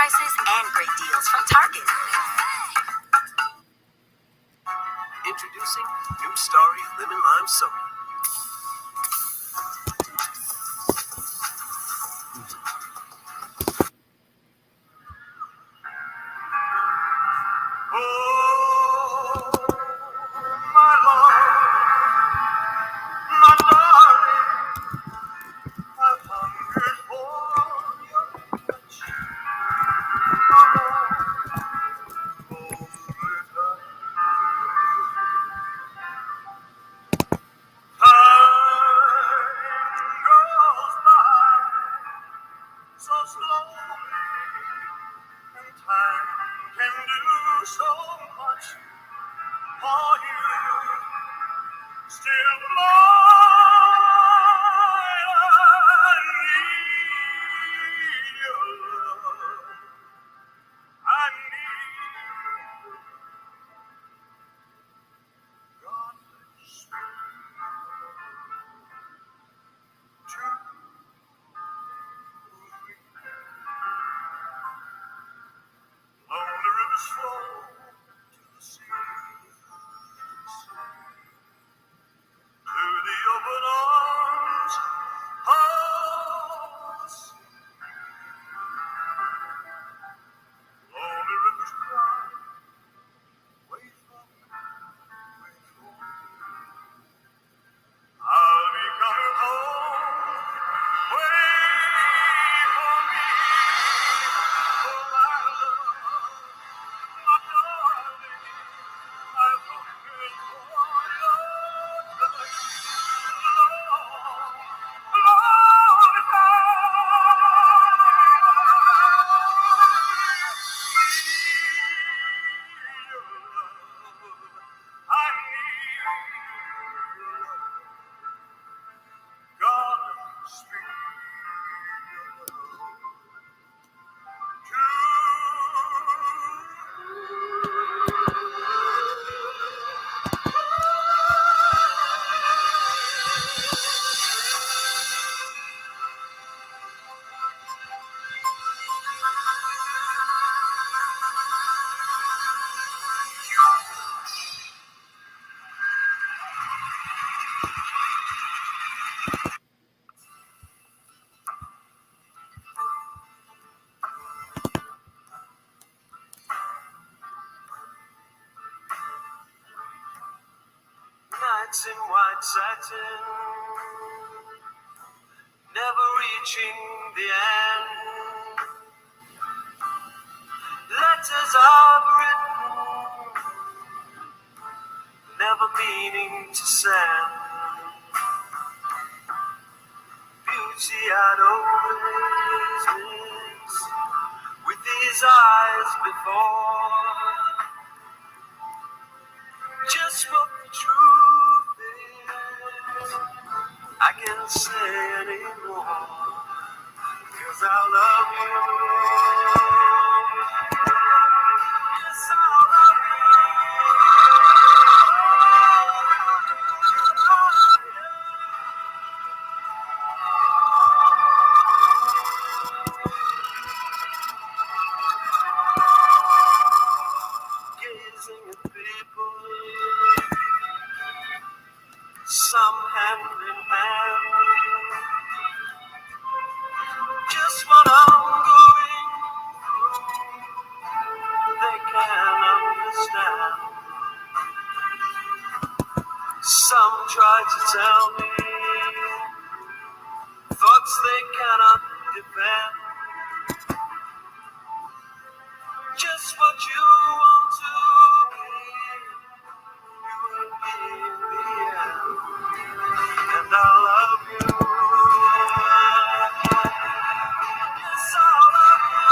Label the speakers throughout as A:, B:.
A: prices and great deals from Target.
B: Introducing new Starry Lemon Lime Soda.
C: Nights in white satin, never reaching the end. Letters I've written, never meaning to send. Beauty I'd always miss with these eyes before. Just what the truth is, I can't say anymore, 'cause I love you. Yes, I love you. Gazing at people, some hand in hand, just what I'm going through, they can understand. Some try to tell me thoughts they cannot defend. Just what you want to be, you will be in the end. And I love you. Yes, I love you.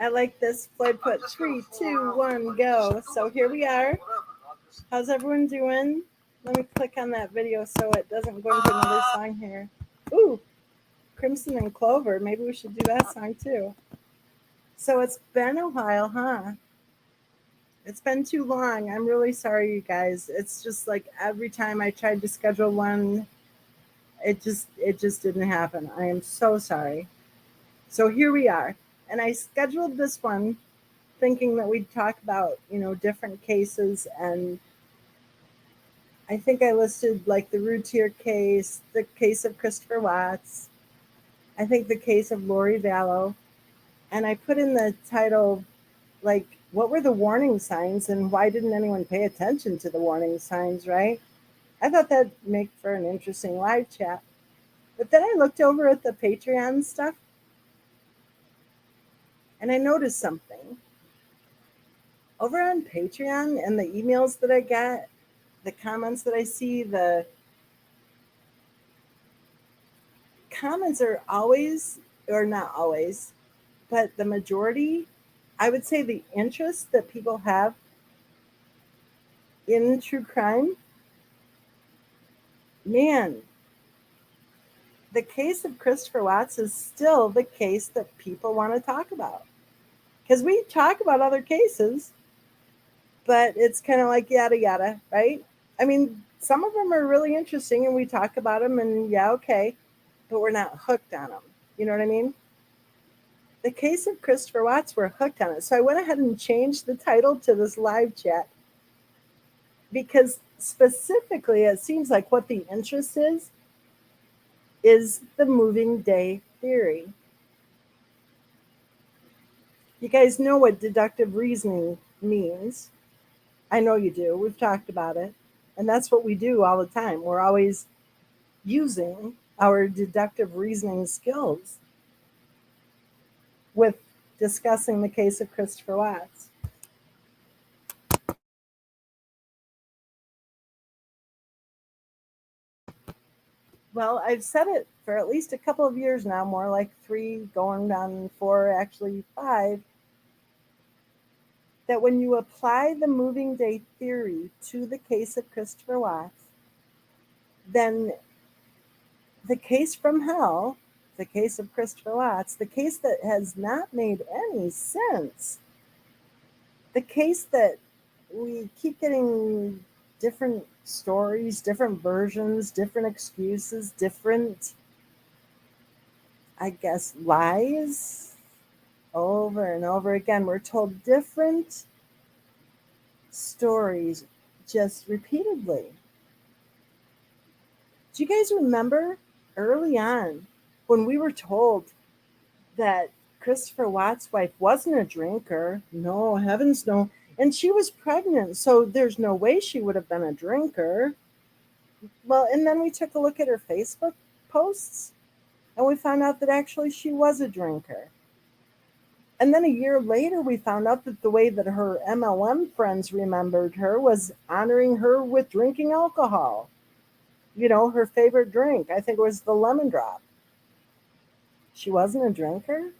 D: I like this. Floyd put 3, 2, 1, go. So here we are. How's everyone doing? Let me click on that video so it doesn't go into another song here. Ooh, Crimson and Clover. Maybe we should do that song too. So it's been a while, huh? It's been too long. I'm really sorry, you guys. It's just like every time I tried to schedule one, it just didn't happen. I am so sorry. So here we are. And I scheduled this one thinking that we'd talk about, different cases, and I think I listed like the Routier case, the case of Christopher Watts, I think the case of Lori Vallow, and I put in the title like what were the warning signs and why didn't anyone pay attention to the warning signs, right? I thought that'd make for an interesting live chat. But then I looked over at the Patreon stuff and I noticed something. Over on Patreon and the emails that I get, the comments that I see, the comments are always, or not always, but the majority, I would say the interest that people have in true crime, man, the case of Christopher Watts is still the case that people want to talk about. Because we talk about other cases, but it's kind of like yada yada, right? I mean, some of them are really interesting and we talk about them and yeah, okay, but we're not hooked on them. You know what I mean? The case of Christopher Watts, we're hooked on it. So I went ahead and changed the title to this live chat because specifically it seems like what the interest is the moving day theory. You guys know what deductive reasoning means. I know you do. We've talked about it. And that's what we do all the time. We're always using our deductive reasoning skills with discussing the case of Christopher Watts. Well, I've said it for at least a couple of years now, more like 3, going on 4, actually 5, that when you apply the moving day theory to the case of Christopher Watts, then the case from hell, the case of Christopher Watts, the case that has not made any sense, the case that we keep getting different stories, different versions, different excuses, different, I guess, lies over and over again. We're told different stories just repeatedly. Do you guys remember early on when we were told that Christopher Watts' wife wasn't a drinker? No, heavens no. And she was pregnant, so there's no way she would have been a drinker. Well, and then we took a look at her Facebook posts and we found out that actually she was a drinker. And then a year later, we found out that the way that her MLM friends remembered her was honoring her with drinking alcohol. Her favorite drink, I think it was the lemon drop. She wasn't a drinker.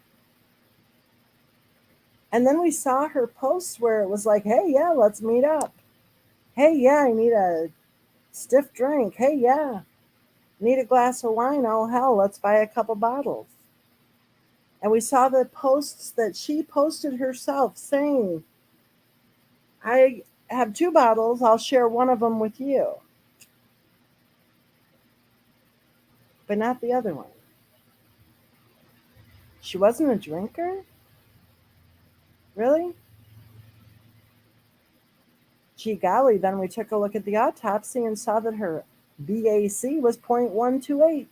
D: And then we saw her posts where it was like, hey, yeah, let's meet up. Hey, yeah, I need a stiff drink. Hey, yeah, need a glass of wine. Oh, hell, let's buy a couple bottles. And we saw the posts that she posted herself saying, I have 2 bottles. I'll share one of them with you, but not the other one. She wasn't a drinker? Really? Gee golly, then we took a look at the autopsy and saw that her BAC was 0.128.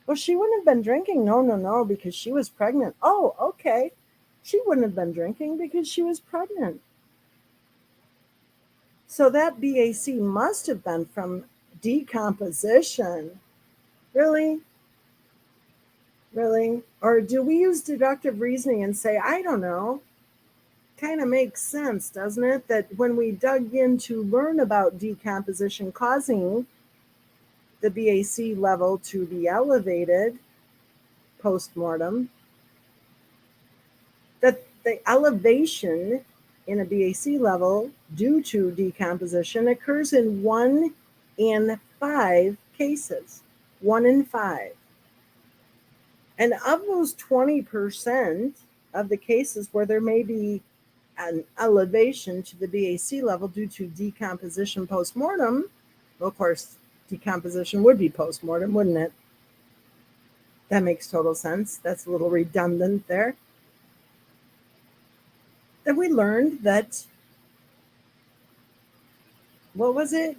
D: Well, she wouldn't have been drinking. No, because she was pregnant. Oh, okay. She wouldn't have been drinking because she was pregnant. So that BAC must have been from decomposition. Really? Really? Or do we use deductive reasoning and say, I don't know? Kind of makes sense, doesn't it? That when we dug in to learn about decomposition causing the BAC level to be elevated post-mortem, that the elevation in a BAC level due to decomposition occurs in 1 in 5 cases. 1 in 5. And of those 20% of the cases where there may be an elevation to the BAC level due to decomposition postmortem, well, of course, decomposition would be postmortem, wouldn't it? That makes total sense. That's a little redundant there. Then we learned that, what was it?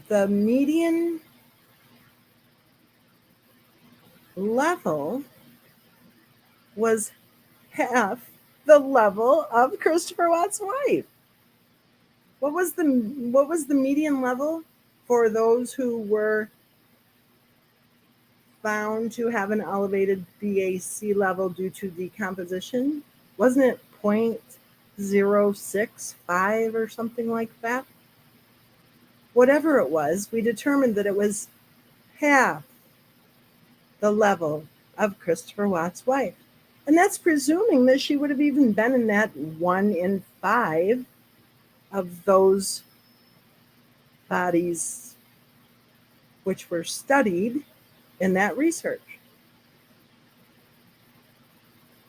D: The median level was half the level of Christopher Watt's wife. What was the median level for those who were found to have an elevated BAC level due to decomposition? Wasn't it 0.065 or something like that? Whatever it was, we determined that it was half the level of Christopher Watt's wife. And that's presuming that she would have even been in that 1 in 5 of those bodies which were studied in that research.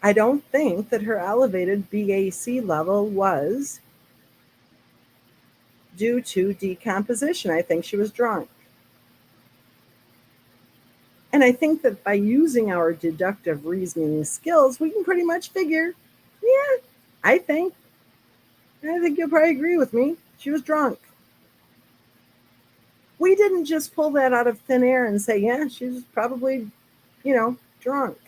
D: I don't think that her elevated BAC level was due to decomposition. I think she was drunk. And I think that by using our deductive reasoning skills, we can pretty much figure, yeah, I think you'll probably agree with me. She was drunk. We didn't just pull that out of thin air and say, yeah, she was probably, drunk.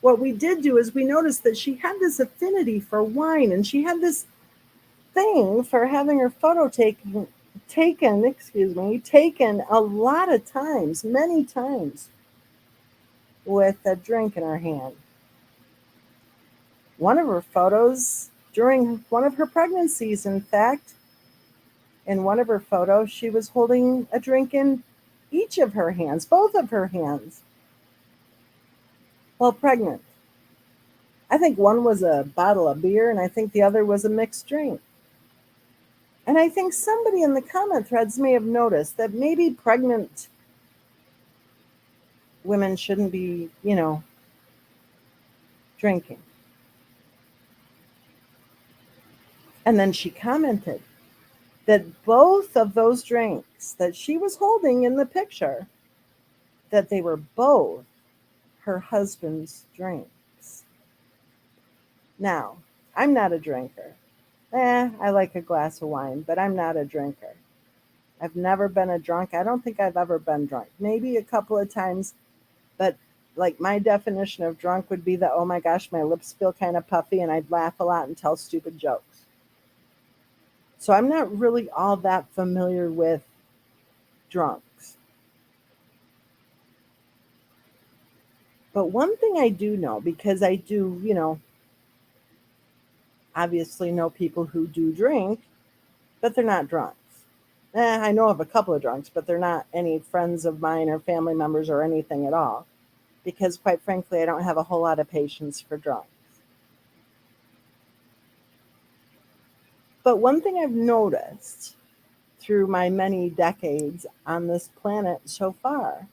D: What we did do is we noticed that she had this affinity for wine, and she had this thing for having her photo taken a lot of times, many times, with a drink in her hand. One of her photos during one of her pregnancies, in fact, in one of her photos, she was holding a drink in each of her hands, both of her hands, while pregnant. I think one was a bottle of beer, and I think the other was a mixed drink. And I think somebody in the comment threads may have noticed that maybe pregnant women shouldn't be, drinking. And then she commented that both of those drinks that she was holding in the picture, that they were both her husband's drinks. Now, I'm not a drinker. I like a glass of wine, but I'm not a drinker. I've never been a drunk. I don't think I've ever been drunk. Maybe a couple of times, but like my definition of drunk would be that, oh my gosh, my lips feel kind of puffy and I'd laugh a lot and tell stupid jokes. So I'm not really all that familiar with drunks. But one thing I do know, because I do, obviously know people who do drink, but they're not drunks. I know of a couple of drunks, but they're not any friends of mine or family members or anything at all. Because quite frankly, I don't have a whole lot of patience for drunks. But one thing I've noticed through my many decades on this planet so far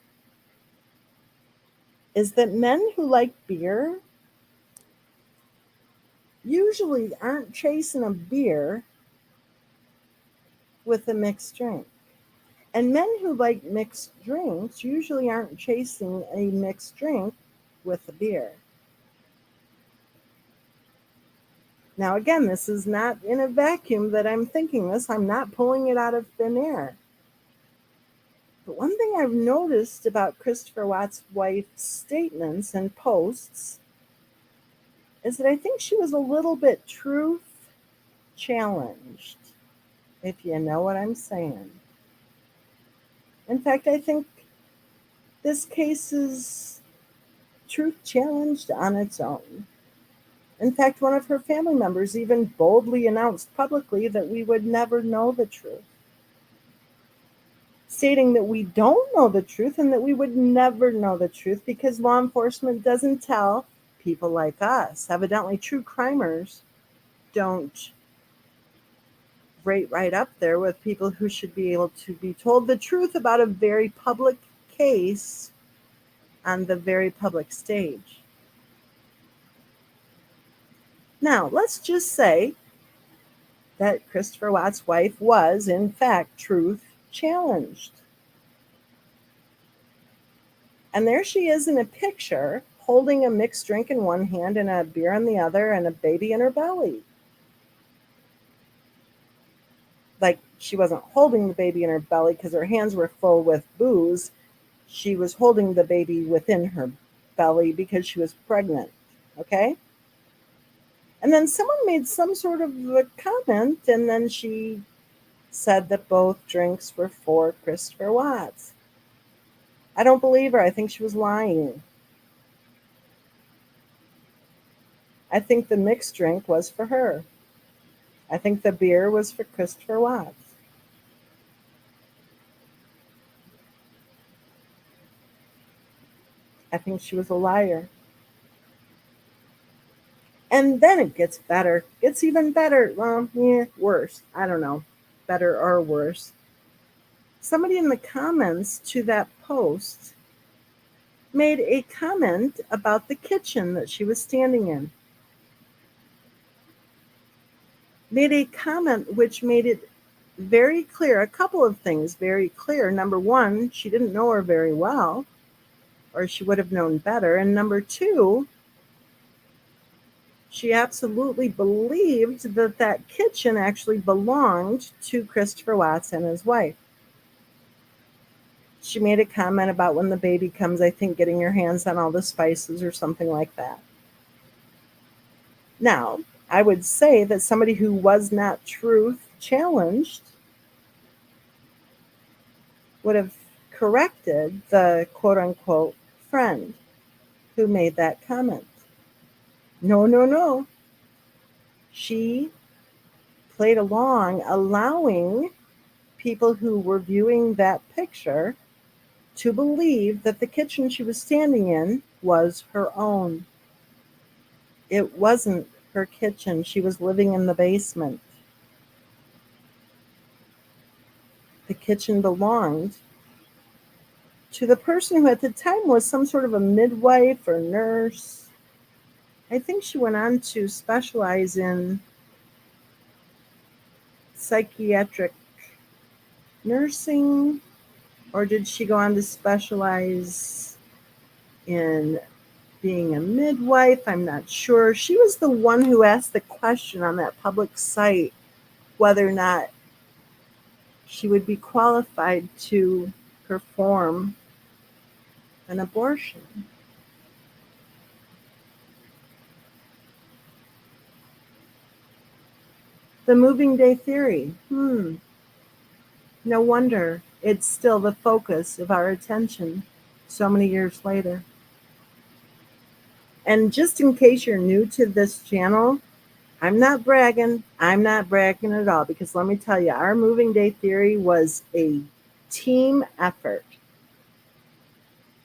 D: is that men who like beer usually aren't chasing a beer with a mixed drink. And men who like mixed drinks usually aren't chasing a mixed drink with a beer. Now, again, this is not in a vacuum that I'm thinking this. I'm not pulling it out of thin air. But one thing I've noticed about Christopher Watt's wife's statements and posts is that I think she was a little bit truth challenged, if you know what I'm saying. In fact, I think this case is truth challenged on its own. In fact, one of her family members even boldly announced publicly that we would never know the truth. stating that we don't know the truth and that we would never know the truth because law enforcement doesn't tell people like us. Evidently, true crimers don't rate right up there with people who should be able to be told the truth about a very public case on the very public stage. Now, let's just say that Christopher Watt's wife was, in fact, truth challenged. And there she is in a picture holding a mixed drink in one hand and a beer in the other and a baby in her belly. Like she wasn't holding the baby in her belly because her hands were full with booze. She was holding the baby within her belly because she was pregnant. Okay? And then someone made some sort of a comment, and then she said that both drinks were for Christopher Watts. I don't believe her. I think she was lying. I think the mixed drink was for her. I think the beer was for Christopher Watts. I think she was a liar. And then it gets better. It's even better. Well, yeah, worse. I don't know. Better or worse. Somebody in the comments to that post made a comment about the kitchen that she was standing in. Made a comment which made it very clear, a couple of things very clear. Number one, she didn't know her very well, or she would have known better. And number two, she absolutely believed that that kitchen actually belonged to Christopher Watts and his wife. She made a comment about when the baby comes, I think, getting your hands on all the spices or something like that. Now, I would say that somebody who was not truth challenged would have corrected the quote unquote friend who made that comment. No, no, no. She played along, allowing people who were viewing that picture to believe that the kitchen she was standing in was her own. It wasn't her kitchen. She was living in the basement. The kitchen belonged to the person who at the time was some sort of a midwife or nurse. I think she went on to specialize in psychiatric nursing, or did she go on to specialize in being a midwife? I'm not sure. She was the one who asked the question on that public site whether or not she would be qualified to perform an abortion. The moving day theory. No wonder it's still the focus of our attention so many years later. And just in case you're new to this channel, I'm not bragging. I'm not bragging at all, because let me tell you, our moving day theory was a team effort.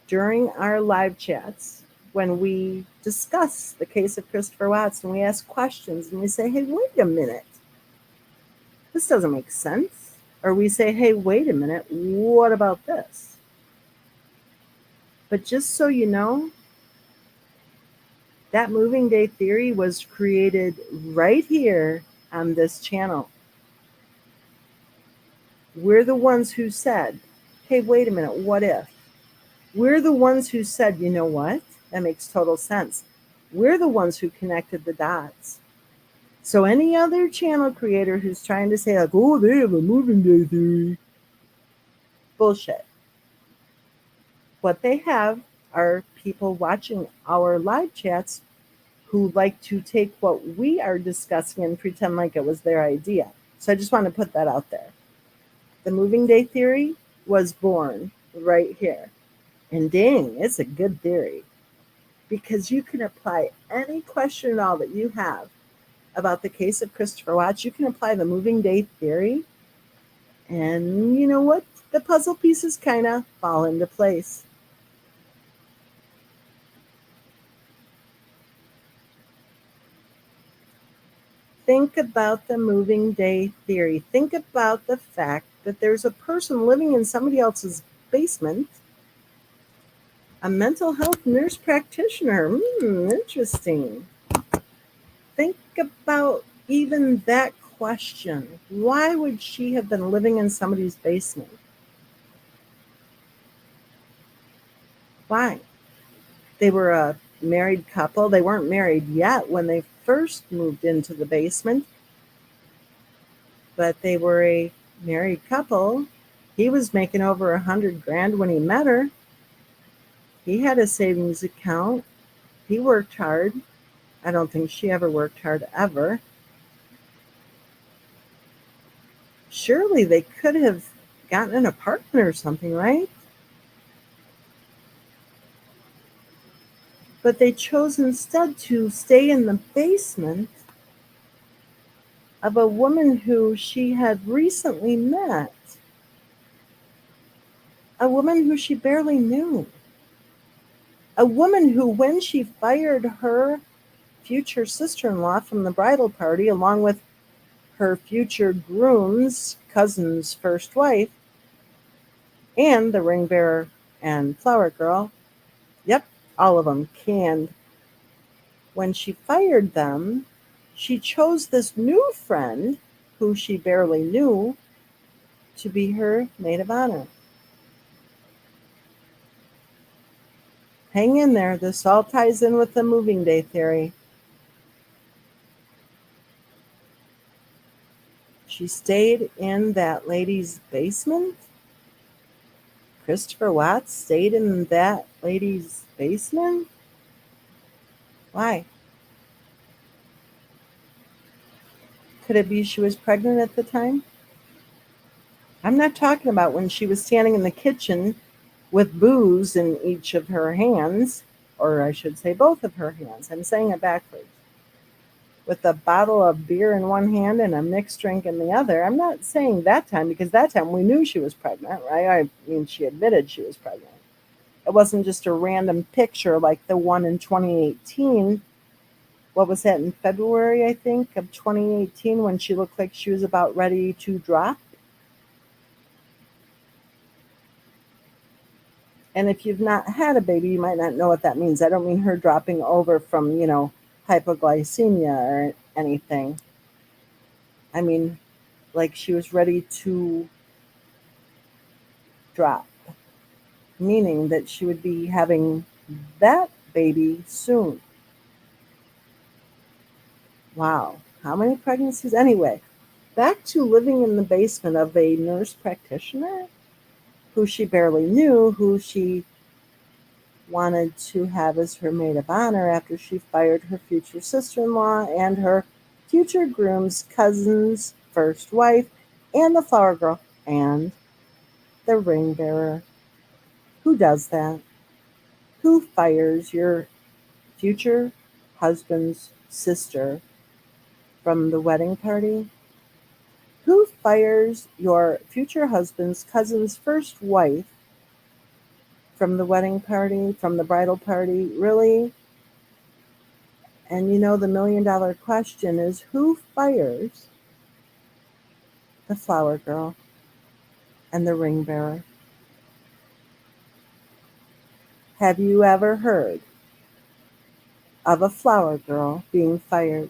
D: During our live chats, when we discuss the case of Christopher Watts and we ask questions and we say, hey, wait a minute, this doesn't make sense. Or we say, hey, wait a minute, what about this? But just so you know, that moving day theory was created right here on this channel. We're the ones who said, hey, wait a minute, what if? We're the ones who said, you know what? That makes total sense. We're the ones who connected the dots. So any other channel creator who's trying to say, like, oh, they have a moving day theory, bullshit. What they have are people watching our live chats who like to take what we are discussing and pretend like it was their idea. So I just want to put that out there. The moving day theory was born right here. And dang, it's a good theory, because you can apply any question at all that you have about the case of Christopher Watts. You can apply the moving day theory, and you know what? the puzzle pieces kind of fall into place. Think about the moving day theory. Think about the fact that there's a person living in somebody else's basement, a mental health nurse practitioner. Interesting. Think about even that question. Why would she have been living in somebody's basement? Why? They were a married couple. They weren't married yet when they first moved into the basement, but they were a married couple. He was making over $100,000 when he met her. He had a savings account. He worked hard. I don't think she ever worked hard ever. Surely they could have gotten an apartment or something, right? But they chose instead to stay in the basement of a woman who she had recently met, a woman who she barely knew, a woman who, when she fired her future sister-in-law from the bridal party, along with her future groom's cousin's first wife, and the ring bearer and flower girl, yep, all of them canned. When she fired them, she chose this new friend, who she barely knew, to be her maid of honor. Hang in there. This all ties in with the moving day theory. She stayed in that lady's basement. Christopher Watts stayed in that lady's basement. Why? Could it be she was pregnant at the time? I'm not talking about when she was standing in the kitchen with booze in each of her hands, or I should say both of her hands. I'm saying it backwards. With a bottle of beer in one hand and a mixed drink in the other. I'm not saying that time, because that time we knew she was pregnant, right? I mean, she admitted she was pregnant. It wasn't just a random picture like the one in 2018. What was that, in February, I think, of 2018, when she looked like she was about ready to drop? And if you've not had a baby, you might not know what that means. I don't mean her dropping over from, hypoglycemia or anything. I mean, like she was ready to drop, meaning that she would be having that baby soon. Wow. How many pregnancies? Anyway, back to living in the basement of a nurse practitioner who she barely knew, who she wanted to have as her maid of honor after she fired her future sister-in-law and her future groom's cousin's first wife, and the flower girl, and the ring bearer. Who does that? Who fires your future husband's sister from the wedding party? Who fires your future husband's cousin's first wife from the wedding party, from the bridal party? Really? And the $1,000,000 question is, who fires the flower girl and the ring bearer? Have you ever heard of a flower girl being fired?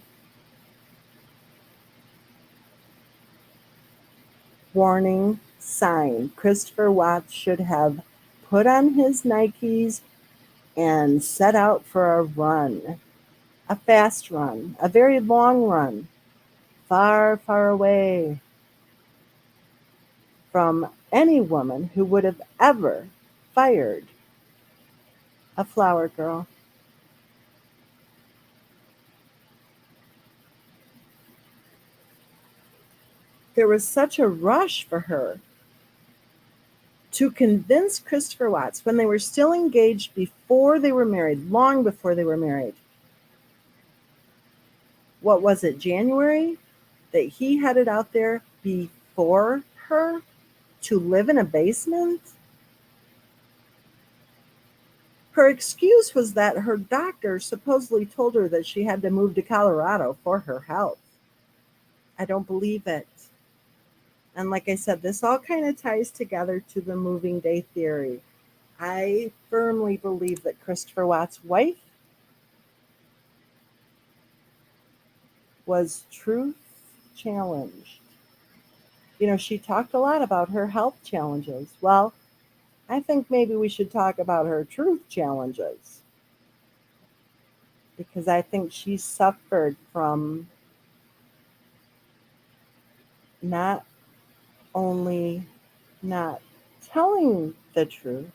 D: Warning sign. Christopher Watts should have put on his Nikes and set out for a run, a fast run, a very long run, far, far away from any woman who would have ever fired a flower girl. There was such a rush for her to convince Christopher Watts, when they were still engaged, before they were married, long before they were married. What was it, January, that he headed out there before her? to live in a basement? Her excuse was that her doctor supposedly told her that she had to move to Colorado for her health. I don't believe it. And like I said, this all kind of ties together to the moving day theory. I firmly believe that Christopher Watt's wife was truth challenged. She talked a lot about her health challenges. Well, I think maybe we should talk about her truth challenges because I think she suffered from not only not telling the truth,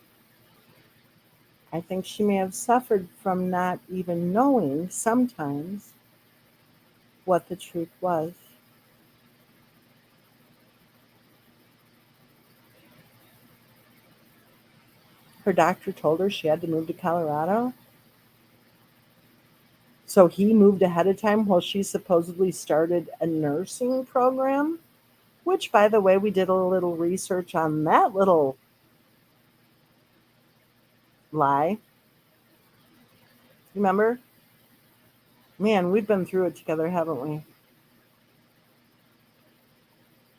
D: I think she may have suffered from not even knowing sometimes what the truth was. Her doctor told her she had to move to Colorado. So he moved ahead of time while she supposedly started a nursing program, which, by the way, we did a little research on that little lie. Remember? Man, we've been through it together, haven't we?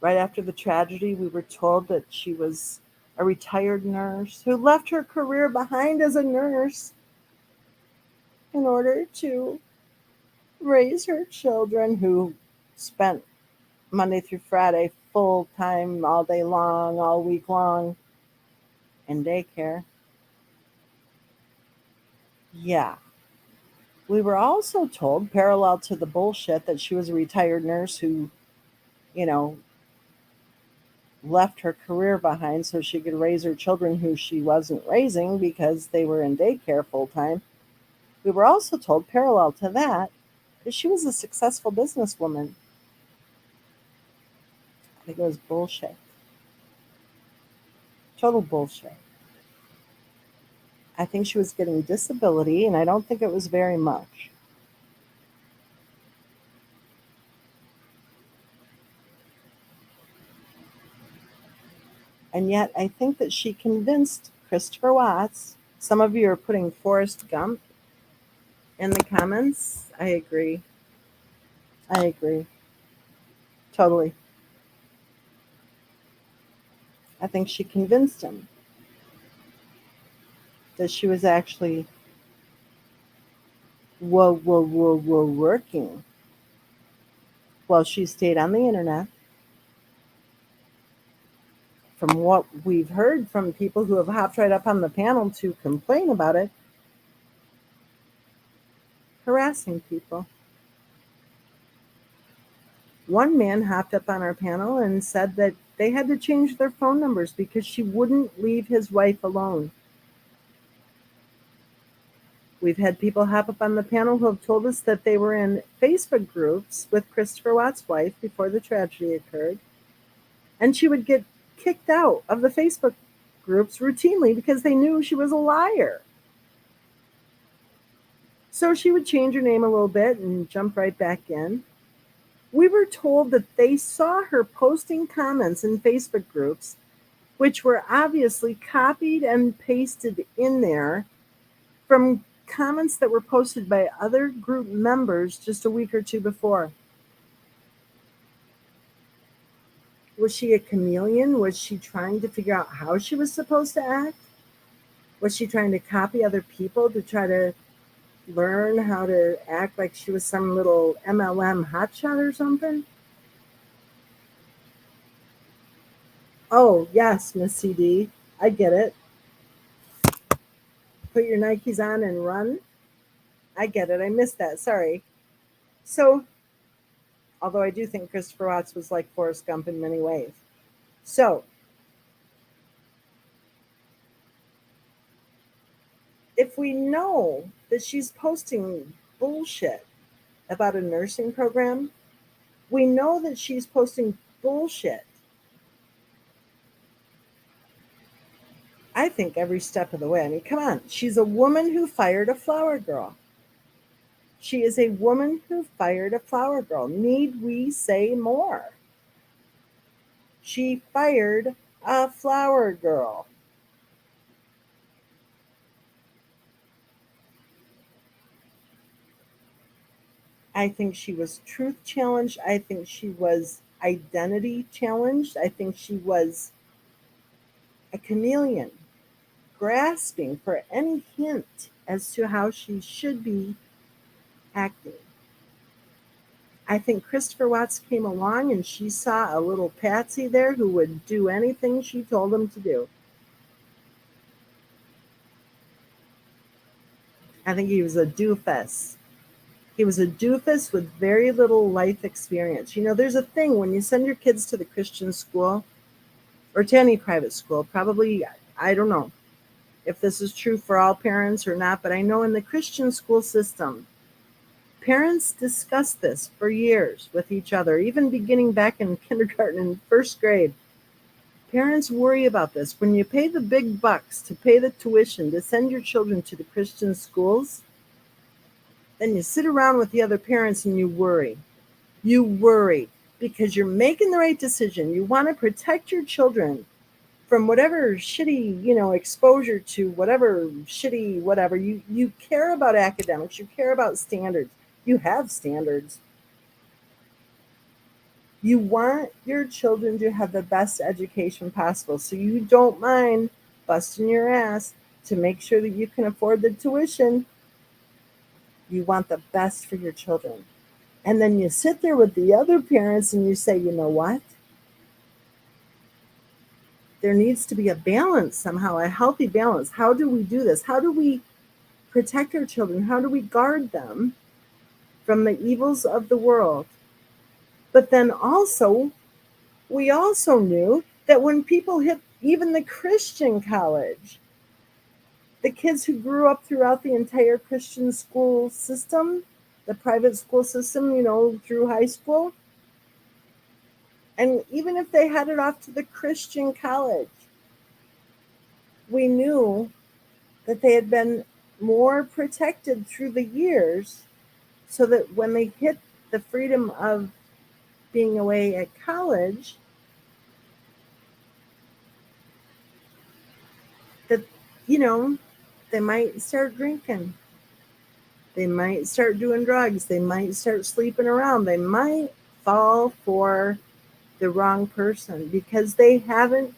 D: Right after the tragedy, we were told that she was a retired nurse who left her career behind as a nurse in order to raise her children, who spent Monday through Friday full time, all day long, all week long in daycare. Yeah. We were also told, parallel to the bullshit, that she was a retired nurse who, you know, left her career behind so she could raise her children who she wasn't raising because they were in daycare full time. We were also told, parallel to that she was a successful businesswoman. I think it was bullshit. Total bullshit. I think she was getting disability, and I don't think it was very much. And yet, I think that she convinced Christopher Watts. Some of you are putting Forrest Gump in the comments. I agree. I agree. Totally. I think she convinced him that she was actually working while she stayed on the internet. From what we've heard from people who have hopped right up on the panel to complain about it, harassing people. One man hopped up on our panel and said that they had to change their phone numbers because she wouldn't leave his wife alone. We've had people hop up on the panel who have told us that they were in Facebook groups with Christopher Watt's wife before the tragedy occurred, and she would get kicked out of the Facebook groups routinely because they knew she was a liar. So she would change her name a little bit and jump right back in. We were told that they saw her posting comments in Facebook groups, which were obviously copied and pasted in there from comments that were posted by other group members just a week or two before. Was she a chameleon? Was she trying to figure out how she was supposed to act? Was she trying to copy other people to try to learn how to act like she was some little MLM hotshot or something? Oh, yes, Miss CD. I get it. Put your Nikes on and run. I get it. I missed that. Sorry. So, although I do think Christopher Watts was like Forrest Gump in many ways. So, if we know that she's posting bullshit about a nursing program, we know that she's posting bullshit, I think, every step of the way. I mean, come on. She's a woman who fired a flower girl. She is a woman who fired a flower girl. Need we say more? She fired A flower girl. I think she was truth challenged. I think she was identity challenged. I think she was a chameleon, grasping for any hint as to how she should be acting. I think Christopher Watts came along and she saw a little patsy there who would do anything she told him to do. I think he was a doofus. He was a doofus with very little life experience. You know, there's a thing when you send your kids to the Christian school or to any private school, probably, I don't know if this is true for all parents or not, but I know in the Christian school system, parents discuss this for years with each other, even beginning back in kindergarten and first grade. Parents worry about this. When you pay the big bucks to pay the tuition to send your children to the Christian schools, then you sit around with the other parents and you worry. You worry because you're making the right decision. You want to protect your children from whatever shitty, exposure to whatever shitty, whatever. You care about academics. You care about standards. You have standards. You want your children to have the best education possible. So you don't mind busting your ass to make sure that you can afford the tuition. You want the best for your children. And then you sit there with the other parents and you say, you know what? There needs to be a balance somehow, a healthy balance. How do we do this? How do we protect our children? How do we guard them from the evils of the world? But then also, we also knew that when people hit even the Christian college, the kids who grew up throughout the entire Christian school system, the private school system, through high school, and even if they headed off to the Christian college, we knew that they had been more protected through the years so that when they hit the freedom of being away at college, that, they might start drinking. They might start doing drugs. They might start sleeping around. They might fall for the wrong person because they haven't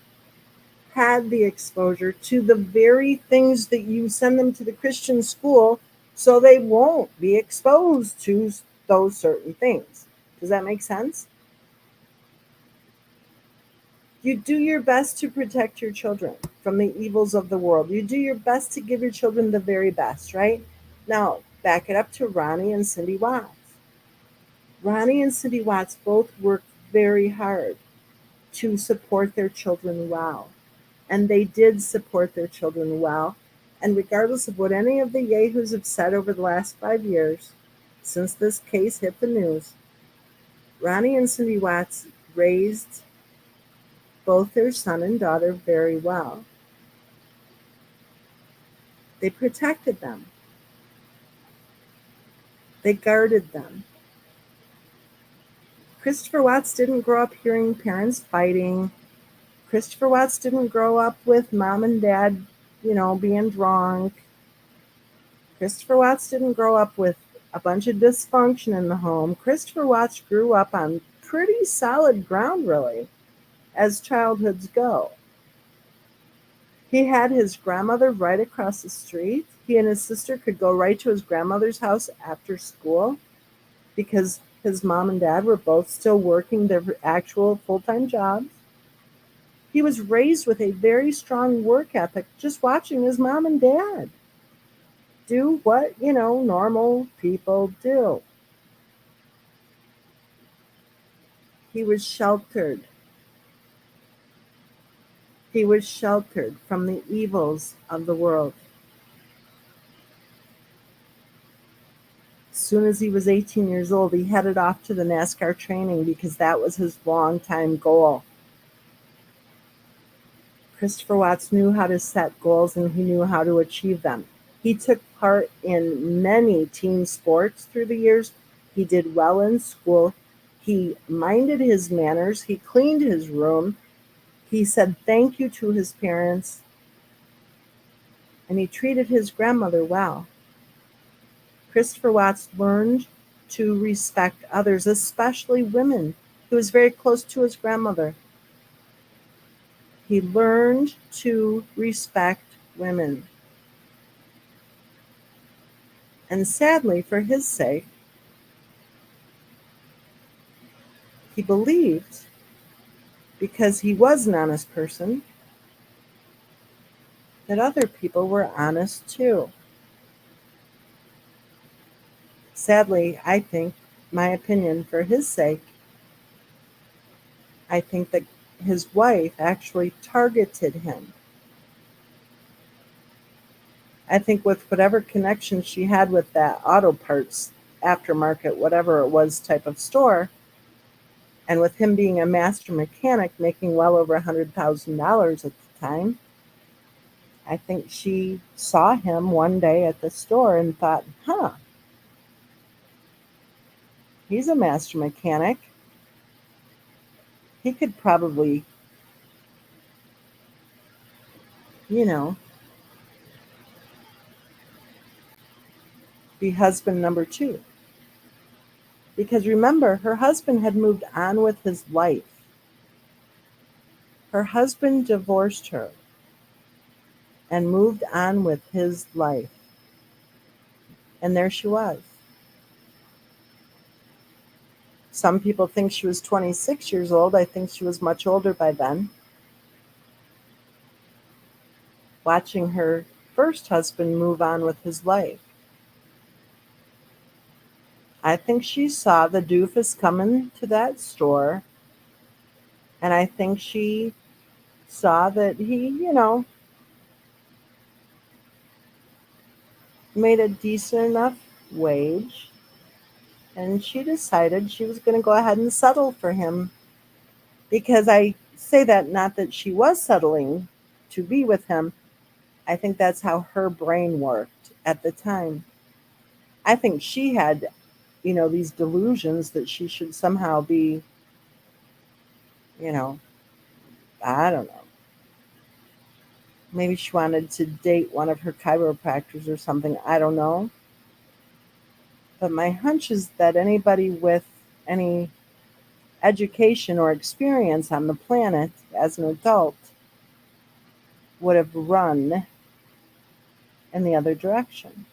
D: had the exposure to the very things that you send them to the Christian school, so they won't be exposed to those certain things. Does that make sense? You do your best to protect your children from the evils of the world. You do your best to give your children the very best, right? Now, back it up to Ronnie and Cindy Watts. Ronnie and Cindy Watts both worked very hard to support their children well. And they did support their children well. And regardless of what any of the yahoos have said over the last 5 years, since this case hit the news, Ronnie and Cindy Watts raised both their son and daughter very well. They protected them. They guarded them. Christopher Watts didn't grow up hearing parents fighting. Christopher Watts didn't grow up with mom and dad, being drunk. Christopher Watts didn't grow up with a bunch of dysfunction in the home. Christopher Watts grew up on pretty solid ground, really, as childhoods go. He had his grandmother right across the street. He and his sister could go right to his grandmother's house after school because his mom and dad were both still working their actual full-time jobs. He was raised with a very strong work ethic, just watching his mom and dad do what, normal people do. He was sheltered. He was sheltered from the evils of the world. As soon as he was 18 years old, he headed off to the NASCAR training because that was his long-time goal. Christopher Watts knew how to set goals and he knew how to achieve them. He took part in many team sports through the years. He did well in school. He minded his manners. He cleaned his room. He said thank you to his parents, and he treated his grandmother well. Christopher Watts learned to respect others, especially women. He was very close to his grandmother. He learned to respect women. And sadly, for his sake, he believed, because he was an honest person, that other people were honest too. Sadly, I think, my opinion, for his sake, I think that his wife actually targeted him. I think with whatever connection she had with that auto parts aftermarket, whatever it was, type of store, and with him being a master mechanic making well over $100,000 at the time, I think she saw him one day at the store and thought, he's a master mechanic. He could probably, be husband number 2. Because remember, her husband had moved on with his life. Her husband divorced her and moved on with his life. And there she was. Some people think she was 26 years old. I think she was much older by then. Watching her first husband move on with his life. I think she saw the doofus coming to that store, and I think she saw that he, made a decent enough wage, and she decided she was going to go ahead and settle for him. Because I say that not that she was settling to be with him. I think that's how her brain worked at the time. I think she had, these delusions that she should somehow be, I don't know. Maybe she wanted to date one of her chiropractors or something. I don't know. But my hunch is that anybody with any education or experience on the planet as an adult would have run in the other direction.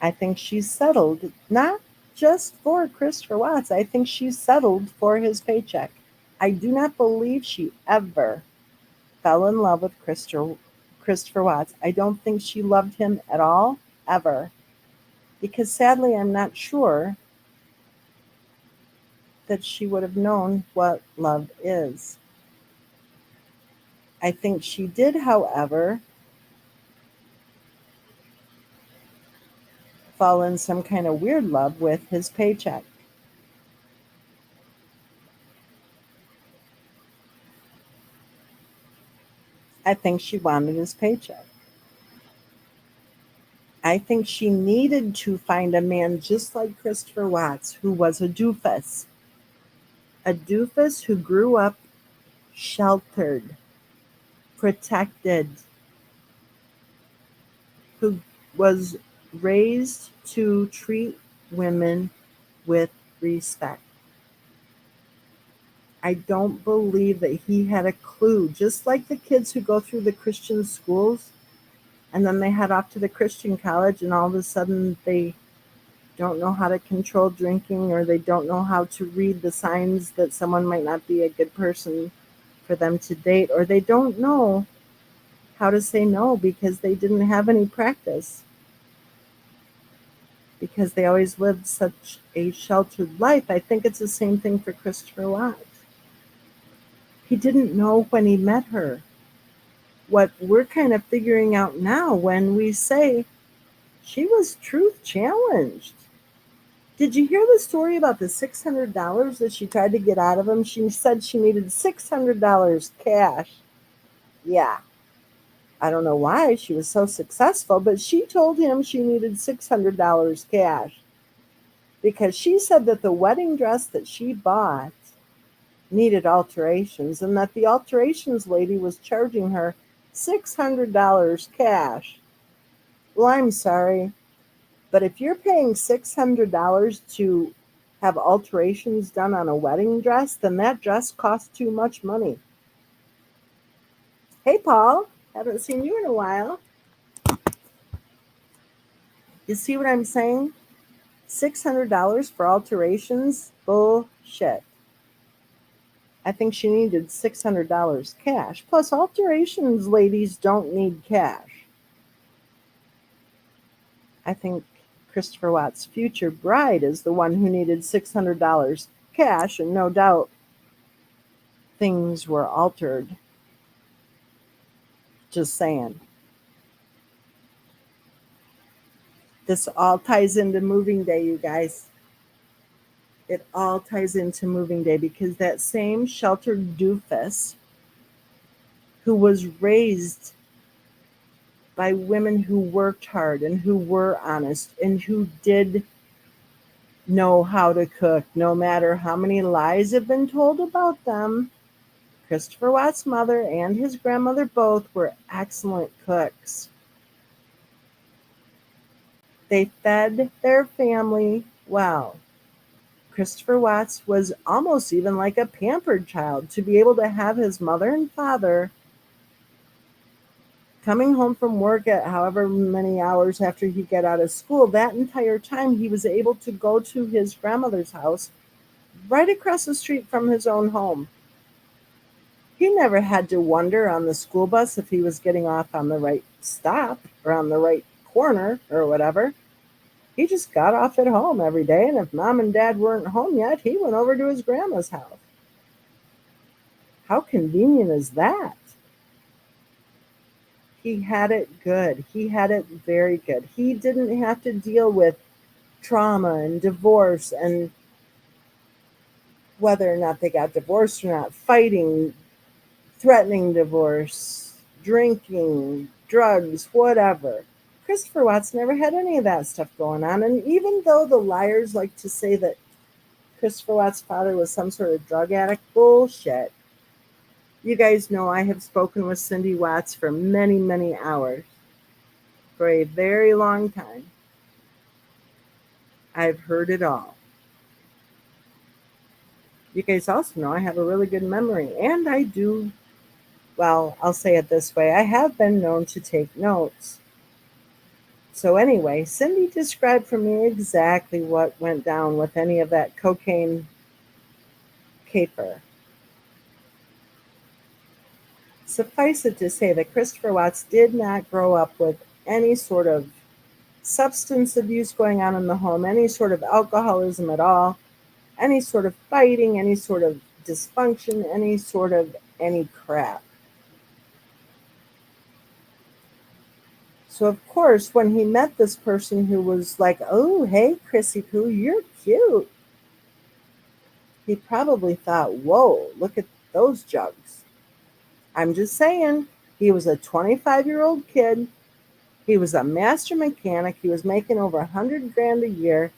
D: I think she settled not just for Christopher Watts. I think she settled for his paycheck. I do not believe she ever fell in love with Christopher Watts. I don't think she loved him at all, ever. Because sadly, I'm not sure that she would have known what love is. I think she did, however, fall in some kind of weird love with his paycheck. I think she wanted his paycheck. I think she needed to find a man just like Christopher Watts, who was a doofus. A doofus who grew up sheltered, protected, who was raised to treat women with respect. I don't believe that he had a clue, just like the kids who go through the Christian schools and then they head off to the Christian college and all of a sudden they don't know how to control drinking, or they don't know how to read the signs that someone might not be a good person for them to date, or they don't know how to say no because they didn't have any practice, because they always lived such a sheltered life. I think it's the same thing for Christopher Watts. He didn't know when he met her what we're kind of figuring out now when we say she was truth challenged. Did you hear the story about the $600 that she tried to get out of him? She said she needed $600 cash. Yeah. I don't know why she was so successful, but she told him she needed $600 cash because she said that the wedding dress that she bought needed alterations and that the alterations lady was charging her $600 cash. Well, I'm sorry, but if you're paying $600 to have alterations done on a wedding dress, then that dress costs too much money. Hey, Paul, haven't seen you in a while. You see what I'm saying? $600 for alterations? Bullshit. I think she needed $600 cash. Plus, alterations ladies don't need cash. I think Christopher Watt's future bride is the one who needed $600 cash, and no doubt things were altered. Just saying. This all ties into moving day, you guys. It all ties into moving day because that same sheltered doofus who was raised by women who worked hard and who were honest and who did know how to cook, no matter how many lies have been told about them. Christopher Watt's mother and his grandmother both were excellent cooks. They fed their family well. Christopher Watts was almost even like a pampered child to be able to have his mother and father coming home from work at however many hours after he got out of school. That entire time he was able to go to his grandmother's house right across the street from his own home. He never had to wonder on the school bus if he was getting off on the right stop or on the right corner or whatever. He just got off at home every day, and if mom and dad weren't home yet, he went over to his grandma's house. How convenient is that? He had it good. He had it very good. He didn't have to deal with trauma and divorce and whether or not they got divorced or not, fighting, threatening divorce, drinking, drugs, whatever. Christopher Watts never had any of that stuff going on. And even though the liars like to say that Christopher Watts' father was some sort of drug addict, bullshit. You guys know I have spoken with Cindy Watts for many, many hours, for a very long time. I've heard it all. You guys also know I have a really good memory, and I do, well, I'll say it this way, I have been known to take notes. So anyway, Cindy described for me exactly what went down with any of that cocaine caper. Suffice it to say that Christopher Watts did not grow up with any sort of substance abuse going on in the home, any sort of alcoholism at all, any sort of fighting, any sort of dysfunction, any crap. So, of course, when he met this person who was like, oh, hey, Chrissy Poo, you're cute, he probably thought, whoa, look at those jugs. I'm just saying, he was a 25-year-old kid. He was a master mechanic. He was making over $100,000 a year.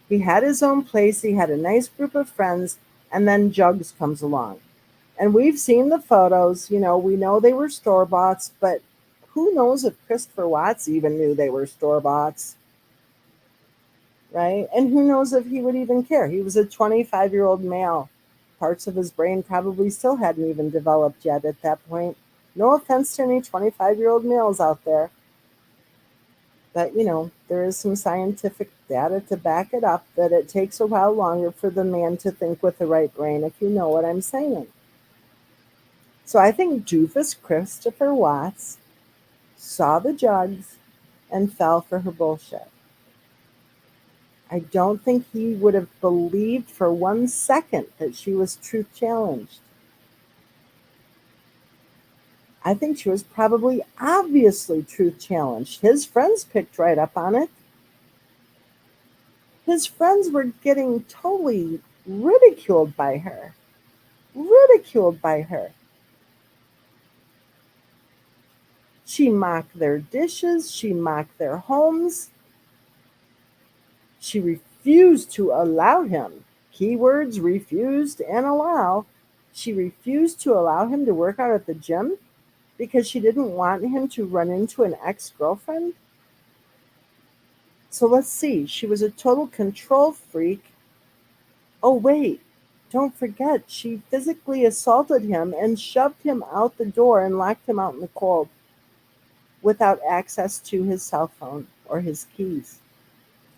D: He had his own place. He had a nice group of friends. And then Jugs comes along. And we've seen the photos. You know, we know they were store-boughts, but who knows if Christopher Watts even knew they were store-boughts, right? And who knows if he would even care? He was a 25-year-old male. Parts of his brain probably still hadn't even developed yet at that point. No offense to any 25-year-old males out there. But, you know, there is some scientific data to back it up that it takes a while longer for the man to think with the right brain, if you know what I'm saying. So I think doofus Christopher Watts saw the jugs and fell for her bullshit. I don't think he would have believed for 1 second that she was truth challenged. I think she was probably obviously truth challenged. His friends picked right up on it. His friends were getting totally ridiculed by her. Ridiculed by her. She mocked their dishes. She mocked their homes. She refused to allow him Keywords: refused and allow. She refused to allow him to work out at the gym because she didn't want him to run into an ex-girlfriend. So let's see. She was a total control freak. Oh, wait. Don't forget, she physically assaulted him and shoved him out the door and locked him out in the cold without access to his cell phone or his keys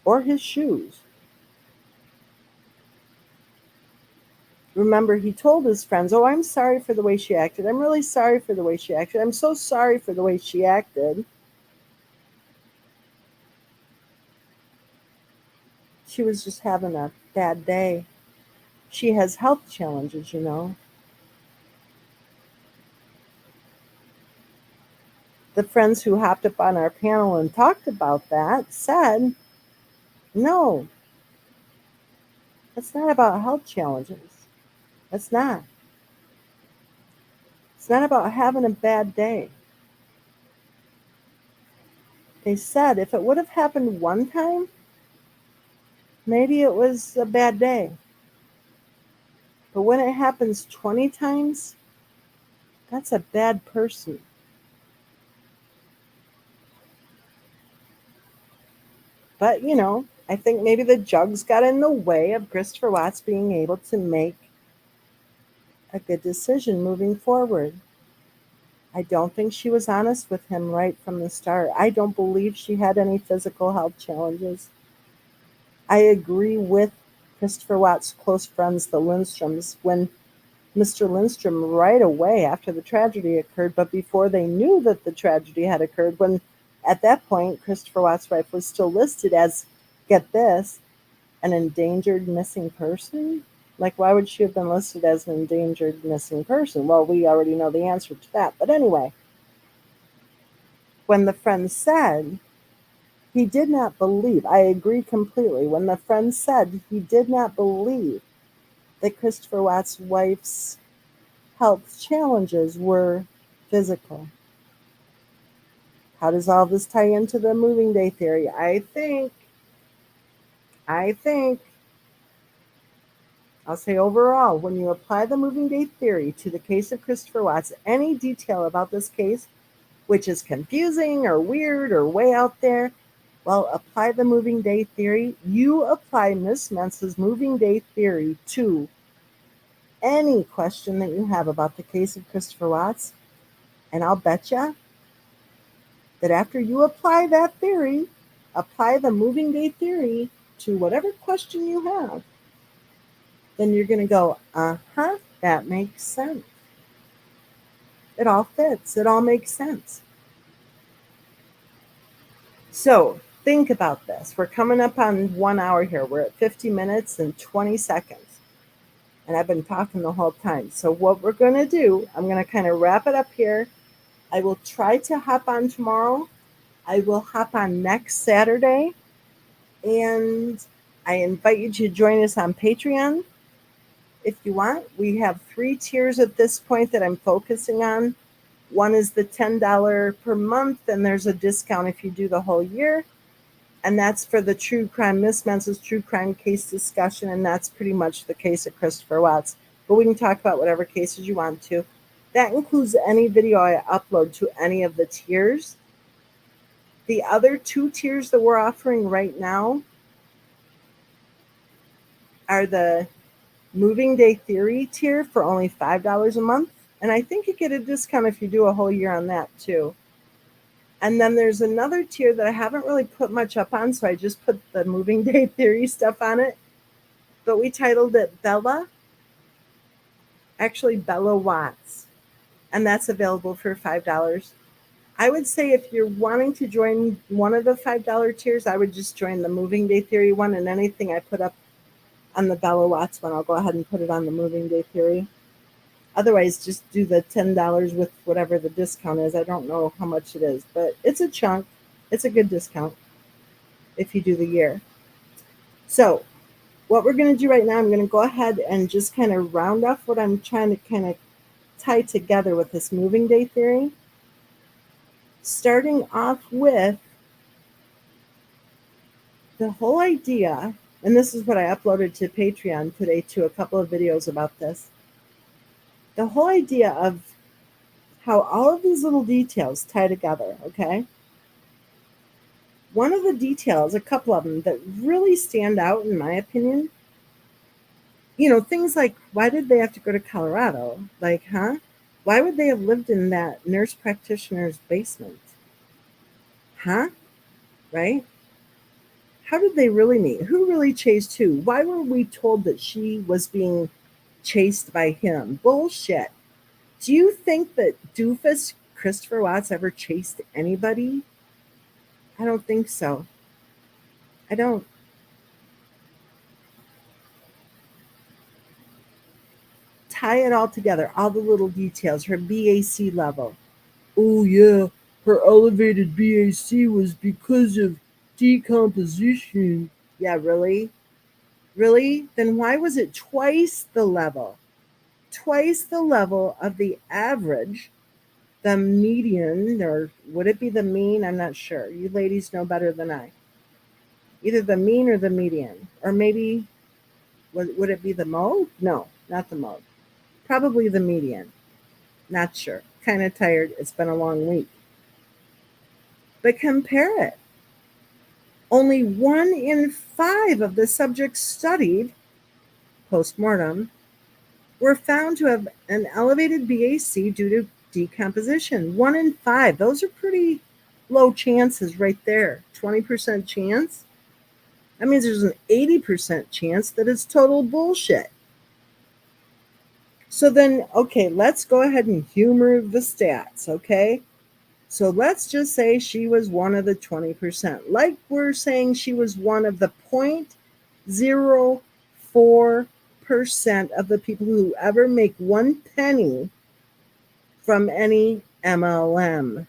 D: or his shoes. Remember, he told his friends, "Oh, I'm sorry for the way she acted. I'm really sorry for the way she acted. I'm so sorry for the way she acted." She was just having a bad day. She has health challenges, you know. The friends who hopped up on our panel and talked about that said, no, it's not about health challenges. It's not. It's not about having a bad day. They said if it would have happened one time, maybe it was a bad day. But when it happens 20 times, that's a bad person. But, you know, I think maybe the jugs got in the way of Christopher Watts being able to make a good decision moving forward. I don't think she was honest with him right from the start. I don't believe she had any physical health challenges. I agree with Christopher Watts' close friends, the Lindstroms, when Mr. Lindstrom, right away after the tragedy occurred, but before they knew that the tragedy had occurred, when at that point Christopher Watts' wife was still listed as, get this, an endangered missing person. Like, why would she have been listed as an endangered missing person? Well, we already know the answer to that. But anyway, when the friend said he did not believe, I agree completely. When the friend said he did not believe that Christopher Watts' wife's health challenges were physical. How does all this tie into the moving day theory? I think, I'll say overall, when you apply the moving day theory to the case of Christopher Watts, any detail about this case, which is confusing or weird or way out there, well, apply the moving day theory. You apply Miss MENSA'S moving day theory to any question that you have about the case of Christopher Watts, and I'll bet you that after you apply that theory, apply the moving day theory to whatever question you have, then you're going to go, that makes sense. It all fits. It all makes sense. So think about this. We're coming up on 1 hour here. We're at 50 minutes and 20 seconds. And I've been talking the whole time. So what we're going to do, I'm going to kind of wrap it up here. I will try to hop on tomorrow. I will hop on next Saturday. And I invite you to join us on Patreon if you want. We have 3 tiers at this point that I'm focusing on. One is the $10 per month, and there's a discount if you do the whole year. And that's for the true crime, Miss MENSA'S true crime case discussion, and that's pretty much the case of Christopher Watts. But we can talk about whatever cases you want to. That includes any video I upload to any of the tiers. The other 2 tiers that we're offering right now are the moving day theory tier for only $5 a month. And I think you get a discount if you do a whole year on that too. And then there's another tier that I haven't really put much up on, so I just put the moving day theory stuff on it. But we titled it Bella Watts. And that's available for $5. I would say if you're wanting to join one of the $5 tiers, I would just join the moving day theory one, and anything I put up on the Bella Watts one, I'll go ahead and put it on the moving day theory. Otherwise, just do the $10 with whatever the discount is. I don't know how much it is, but it's a chunk. It's a good discount if you do the year. So what we're going to do right now, I'm going to go ahead and just kind of round off what I'm trying to kind of tie together with this moving day theory. Starting off with the whole idea And this is what I uploaded to Patreon today to a couple of videos about this. The whole idea of how all of these little details tie together, okay? One of the details, a couple of them that really stand out in my opinion, things like, why did they have to go to Colorado? Like, huh? Why would they have lived in that nurse practitioner's basement? Huh? Right? How did they really meet? Who really chased who? Why were we told that she was being chased by him? Bullshit. Do you think that doofus Christopher Watts ever chased anybody? I don't think so. I don't. Tie it all together, all the little details, her BAC level. Oh, yeah, her elevated BAC was because of decomposition. Yeah, really? Really? Then why was it twice the level? Twice the level of the average, the median, or would it be the mean? I'm not sure. You ladies know better than I. Either the mean or the median. Or maybe, would it be the mode? No, not the mode. Probably the median. Not sure. Kind of tired. It's been a long week. But compare it. Only 1 in 5 of the subjects studied post-mortem were found to have an elevated BAC due to decomposition. 1 in 5. Those are pretty low chances right there. 20% chance. That means there's an 80% chance that it's total bullshit. So then, okay, let's go ahead and humor the stats, okay? So let's just say she was one of the 20%. Like we're saying she was one of the 0.04% of the people who ever make 1 penny from any MLM.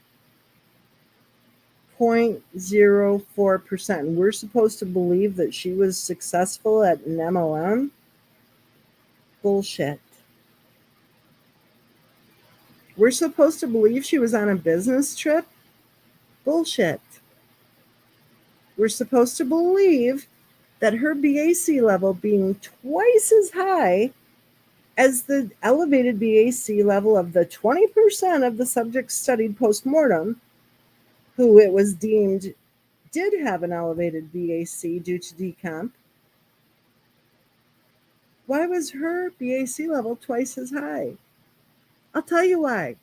D: 0.04%. We're supposed to believe that she was successful at an MLM? Bullshit. We're supposed to believe she was on a business trip? Bullshit. We're supposed to believe that her BAC level being twice as high as the elevated BAC level of the 20% of the subjects studied post-mortem, who it was deemed did have an elevated BAC due to decomp. Why was her BAC level twice as high? I'll tell you why.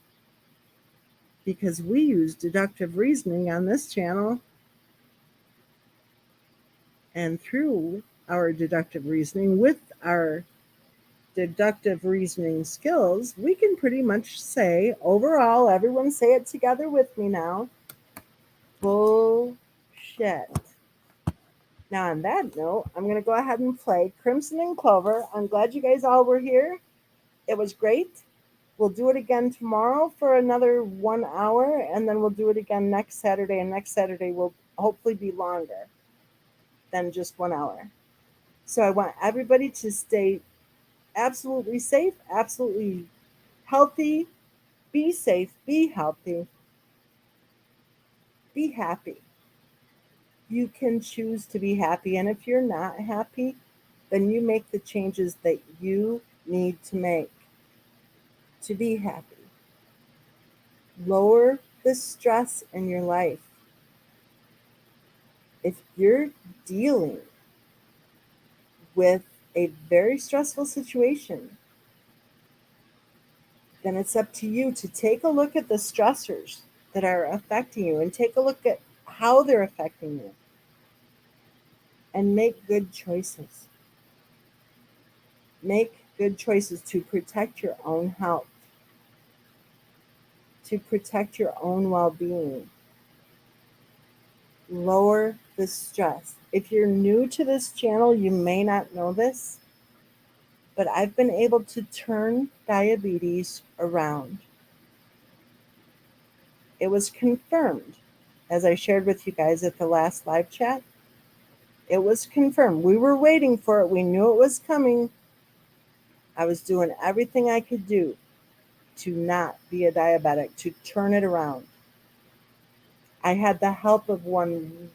D: Because we use deductive reasoning on this channel. And through our deductive reasoning, with our deductive reasoning skills, we can pretty much say, overall, everyone say it together with me now, bullshit. Now, on that note, I'm going to go ahead and play Crimson and Clover. I'm glad you guys all were here. It was great. We'll do it again tomorrow for another 1 hour, and then we'll do it again next Saturday, and next Saturday will hopefully be longer than just 1 hour. So I want everybody to stay absolutely safe, absolutely healthy. Be safe, be healthy, be happy. You can choose to be happy, and if you're not happy, then you make the changes that you need to make to be happy. Lower the stress in your life. If you're dealing with a very stressful situation, then it's up to you to take a look at the stressors that are affecting you and take a look at how they're affecting you and make good choices. Make good choices to protect your own health, to protect your own well-being. Lower the stress. If you're new to this channel, you may not know this, but I've been able to turn diabetes around. It was confirmed, as I shared with you guys at the last live chat. It was confirmed. We were waiting for it. We knew it was coming. I was doing everything I could do to not be a diabetic, to turn it around. I had the help of one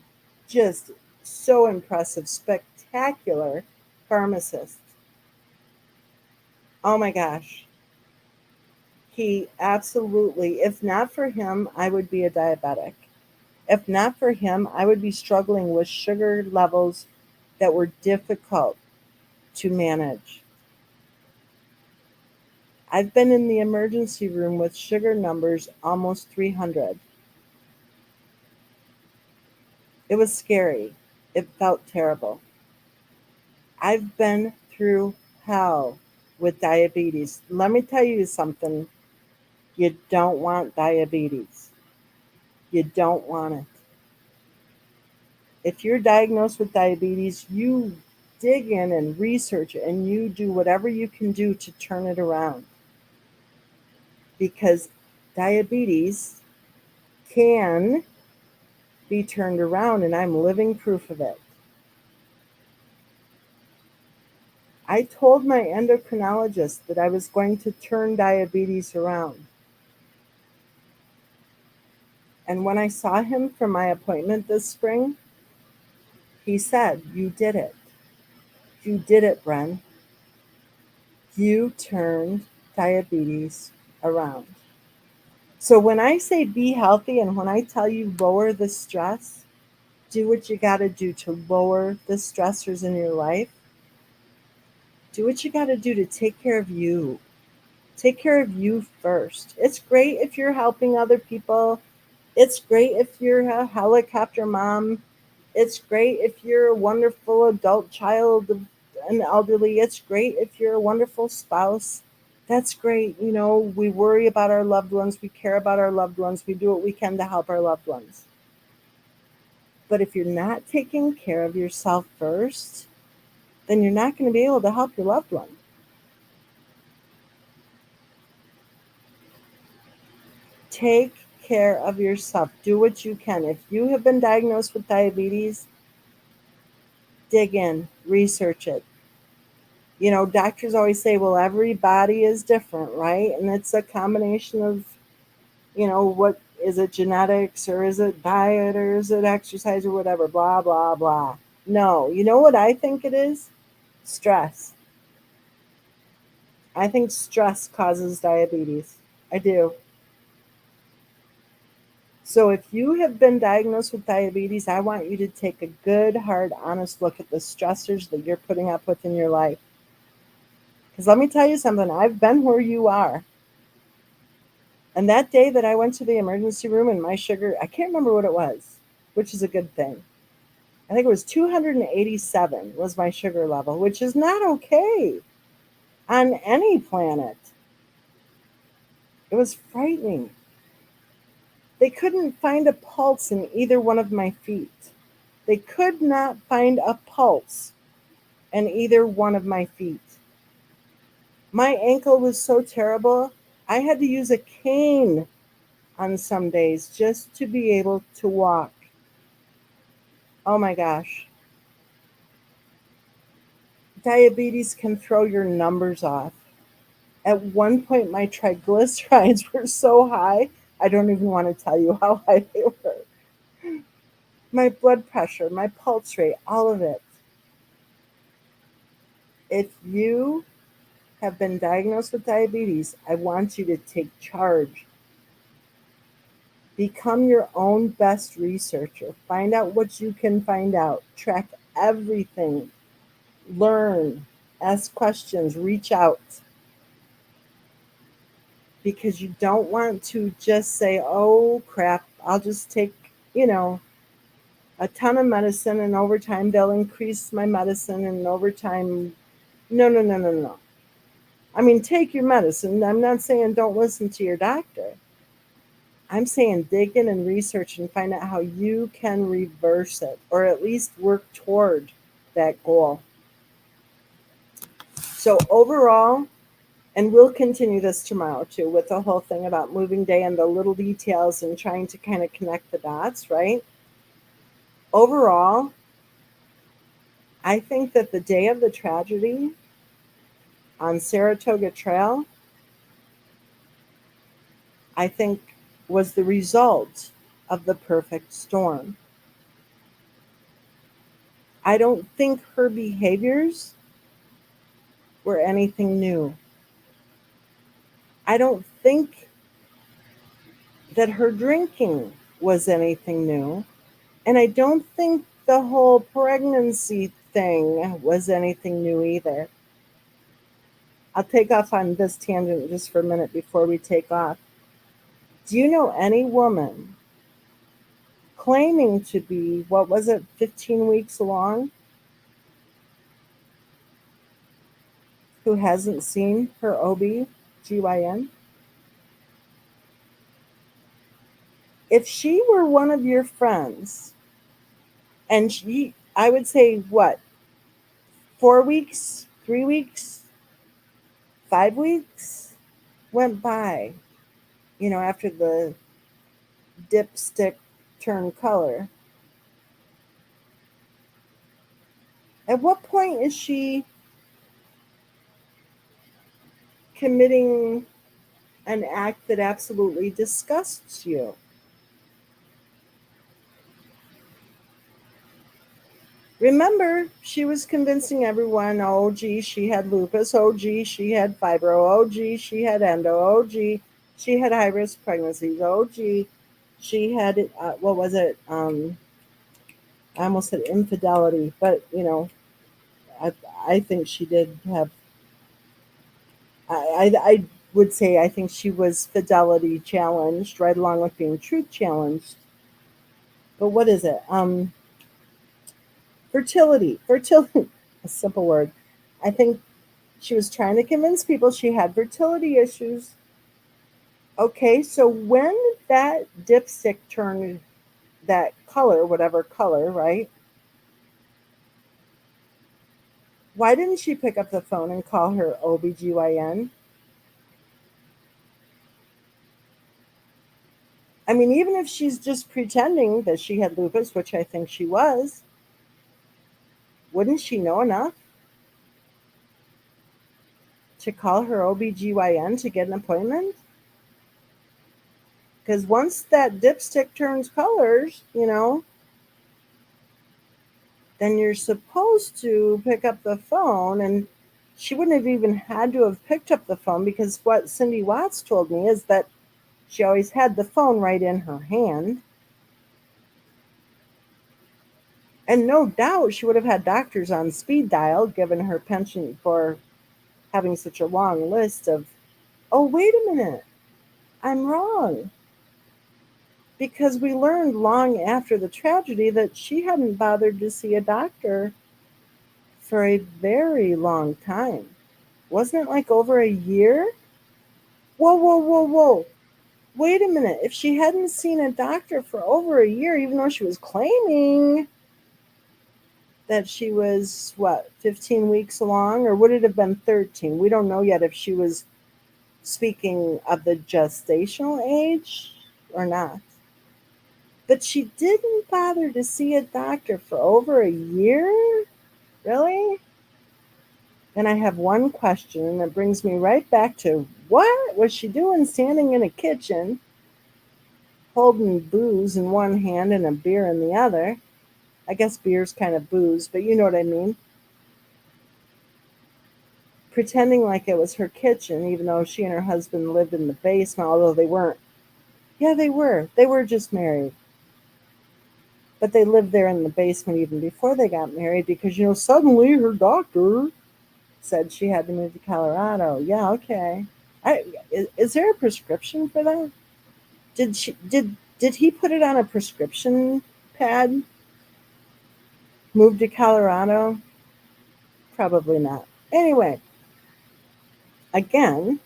D: just so impressive, spectacular spectacular pharmacist. Oh my gosh. He absolutely, if not for him, I would be a diabetic. If not for him, I would be struggling with sugar levels that were difficult to manage. I've been in the emergency room with sugar numbers almost 300. It was scary. It felt terrible. I've been through hell with diabetes. Let me tell you something. You don't want diabetes. You don't want it. If you're diagnosed with diabetes, you dig in and research it and you do whatever you can do to turn it around. Because diabetes can be turned around, and I'm living proof of it. I told my endocrinologist that I was going to turn diabetes around. And when I saw him for my appointment this spring, he said, "You did it. You did it, Bren. You turned diabetes around." So when I say be healthy and when I tell you lower the stress, do what you got to do to lower the stressors in your life. Do what you got to do to take care of you. Take care of you first. It's great if you're helping other people. It's great if you're a helicopter mom. It's great if you're a wonderful adult child of an elderly. It's great if you're a wonderful spouse. That's great. You know, we worry about our loved ones. We care about our loved ones. We do what we can to help our loved ones. But if you're not taking care of yourself first, then you're not going to be able to help your loved one. Take care of yourself. Do what you can. If you have been diagnosed with diabetes, dig in, research it. You know, doctors always say, well, every body is different, right? And it's a combination of, what is it, genetics, or is it diet, or is it exercise, or whatever, blah, blah, blah. No, you know what I think it is? Stress. I think stress causes diabetes. I do. So if you have been diagnosed with diabetes, I want you to take a good, hard, honest look at the stressors that you're putting up with in your life. Because let me tell you something, I've been where you are. And that day that I went to the emergency room and my sugar, I can't remember what it was, which is a good thing. I think it was 287 was my sugar level, which is not okay on any planet. It was frightening. They couldn't find a pulse in either one of my feet. They could not find a pulse in either one of my feet. My ankle was so terrible, I had to use a cane on some days just to be able to walk. Oh my gosh. Diabetes can throw your numbers off. At one point, my triglycerides were so high, I don't even want to tell you how high they were. My blood pressure, my pulse rate, all of it. If you have been diagnosed with diabetes, I want you to take charge. Become your own best researcher. Find out what you can find out. Track everything. Learn. Ask questions. Reach out. Because you don't want to just say, oh crap, I'll just take, a ton of medicine, and over time they'll increase my medicine, and over time, no, no, no, no, no. I mean, take your medicine. I'm not saying don't listen to your doctor. I'm saying dig in and research and find out how you can reverse it, or at least work toward that goal. So overall, and we'll continue this tomorrow too with the whole thing about moving day and the little details and trying to kind of connect the dots, right? Overall, I think that the day of the tragedy on Saratoga Trail, I think was the result of the perfect storm. I don't think her behaviors were anything new. I don't think that her drinking was anything new. And I don't think the whole pregnancy thing was anything new either. I'll take off on this tangent just for a minute before we take off. Do you know any woman claiming to be, what was it, 15 weeks along, who hasn't seen her OB/GYN? If she were one of your friends, and I would say, what, 4 weeks, 3 weeks, 5 weeks went by, after the dipstick turned color. At what point is she committing an act that absolutely disgusts you? Remember, she was convincing everyone, oh, gee, she had lupus. Oh, gee, she had fibro. Oh, gee, she had endo. Oh, gee, she had high risk pregnancies. Oh, gee, she had, what was it? I almost said infidelity, but, I, I think she did have, I would say I think she was fidelity challenged right along with being truth challenged. But what is it? Fertility, a simple word. I think she was trying to convince people she had fertility issues. Okay, so when that dipstick turned that color, whatever color, right? Why didn't she pick up the phone and call her OB/GYN? I mean, even if she's just pretending that she had lupus, which I think she was, wouldn't she know enough to call her OB/GYN to get an appointment? Because once that dipstick turns colors, then you're supposed to pick up the phone. And she wouldn't have even had to have picked up the phone, because what Cindy Watts told me is that she always had the phone right in her hand. And no doubt she would have had doctors on speed dial, given her penchant for having such a long list of, oh, wait a minute, I'm wrong. Because we learned long after the tragedy that she hadn't bothered to see a doctor for a very long time. Wasn't it like over a year? Whoa, whoa, whoa, whoa. Wait a minute. If she hadn't seen a doctor for over a year, even though she was claiming that she was, 15 weeks along, or would it have been 13? We don't know yet if she was speaking of the gestational age or not. But she didn't bother to see a doctor for over a year? Really? And I have one question, and it brings me right back to, what was she doing standing in a kitchen, holding booze in one hand and a beer in the other? I guess beer's kind of booze, but you know what I mean. Pretending like it was her kitchen, even though she and her husband lived in the basement, although they weren't. Yeah, they were. They were just married. But they lived there in the basement even before they got married, because, suddenly her doctor said she had to move to Colorado. Yeah, okay. Is there a prescription for that? Did he put it on a prescription pad? Move to Colorado? Probably not. Anyway, again,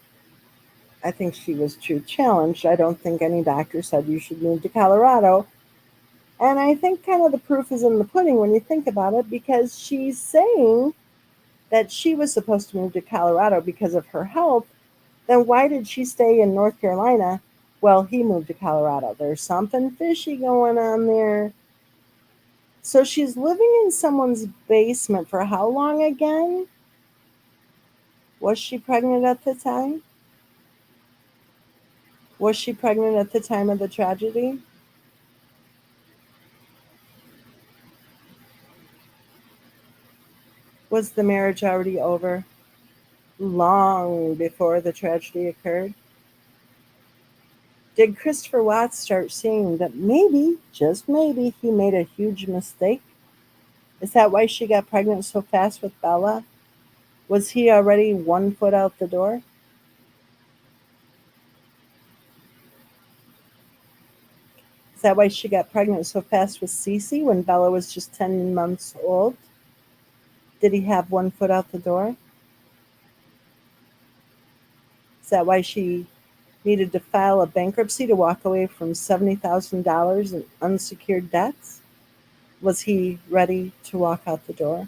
D: I think she was true challenged. I don't think any doctor said you should move to Colorado. And I think kind of the proof is in the pudding when you think about it, because she's saying that she was supposed to move to Colorado because of her health. Then why did she stay in North Carolina? Well, he moved to Colorado. There's something fishy going on there. So she's living in someone's basement for how long again? Was she pregnant at the time? Was she pregnant at the time of the tragedy? Was the marriage already over long before the tragedy occurred? Did Christopher Watts start seeing that maybe, just maybe, he made a huge mistake? Is that why she got pregnant so fast with Bella? Was he already 1 foot out the door? Is that why she got pregnant so fast with Cece when Bella was just 10 months old? Did he have 1 foot out the door? Is that why she needed to file a bankruptcy to walk away from $70,000 in unsecured debts? Was he ready to walk out the door?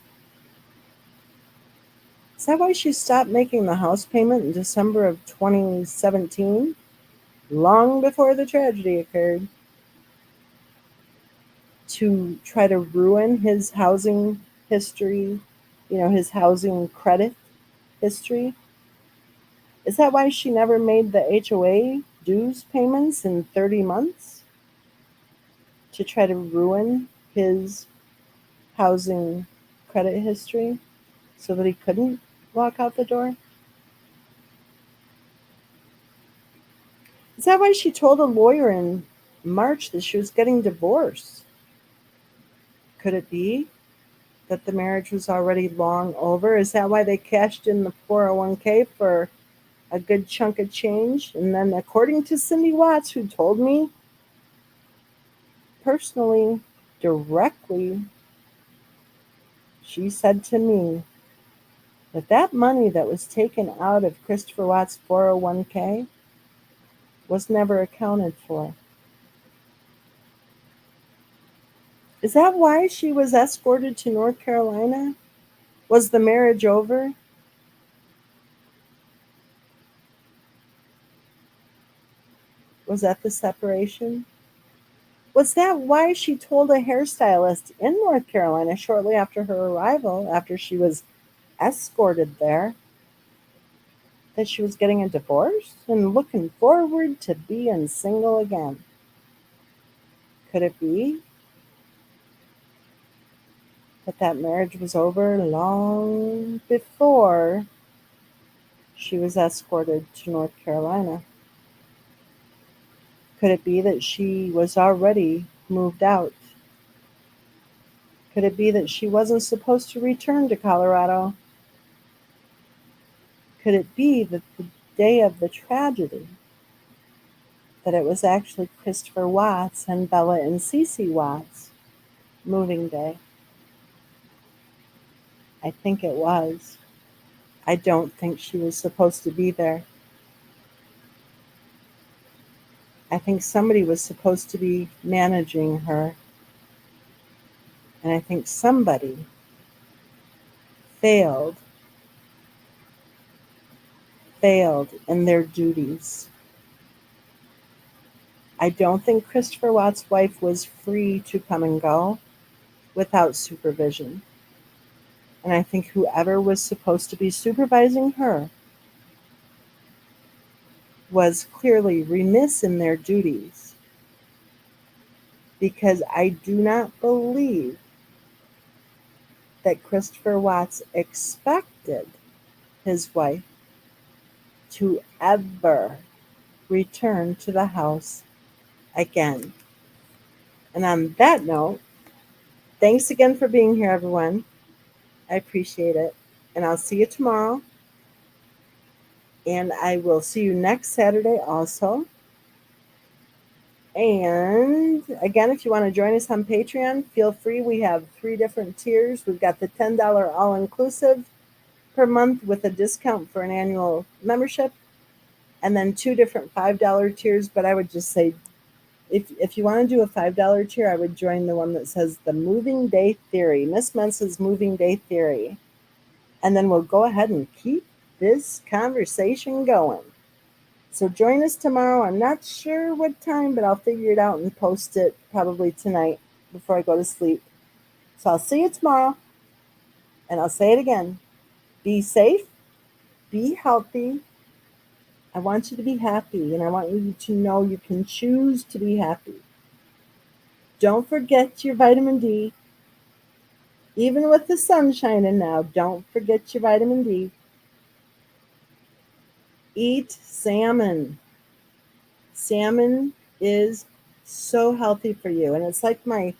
D: Is that why she stopped making the house payment in December of 2017, long before the tragedy occurred, to try to ruin his housing history, his housing credit history? Is that why she never made the HOA dues payments in 30 months? To try to ruin his housing credit history so that he couldn't walk out the door? Is that why she told a lawyer in March that she was getting divorced? Could it be that the marriage was already long over? Is that why they cashed in the 401k for a good chunk of change? And then, according to Cindy Watts, who told me personally, directly, she said to me that that money that was taken out of Christopher Watts' 401k was never accounted for. Is that why she was escorted to North Carolina? Was the marriage over? Was that the separation? Was that why she told a hairstylist in North Carolina shortly after her arrival, after she was escorted there, that she was getting a divorce and looking forward to being single again? Could it be that that marriage was over long before she was escorted to North Carolina? Could it be that she was already moved out? Could it be that she wasn't supposed to return to Colorado? Could it be that the day of the tragedy, that it was actually Christopher Watts and Bella and Cece Watts' moving day? I think it was. I don't think she was supposed to be there. I think somebody was supposed to be managing her. And I think somebody failed in their duties. I don't think Christopher Watts' wife was free to come and go without supervision. And I think whoever was supposed to be supervising her was clearly remiss in their duties, because I do not believe that Christopher Watts expected his wife to ever return to the house again. And on that note, thanks again for being here, everyone. I appreciate it. And I'll see you tomorrow. And I will see you next Saturday also. And again, if you want to join us on Patreon, feel free. We have 3 different tiers. We've got the $10 all-inclusive per month with a discount for an annual membership, and then 2 different $5 tiers. But I would just say, if you want to do a $5 tier, I would join the one that says the Moving Day Theory, Miss MENSA'S Moving Day Theory. And then we'll go ahead and keep this conversation going. So join us tomorrow. I'm not sure what time, but I'll figure it out and post it probably tonight before I go to sleep. So I'll see you tomorrow. And I'll say it again. Be safe. Be healthy. I want you to be happy, and I want you to know you can choose to be happy. Don't forget your vitamin D. Even with the sun shining now, don't forget your vitamin D. Eat salmon. Salmon is so healthy for you. And it's like my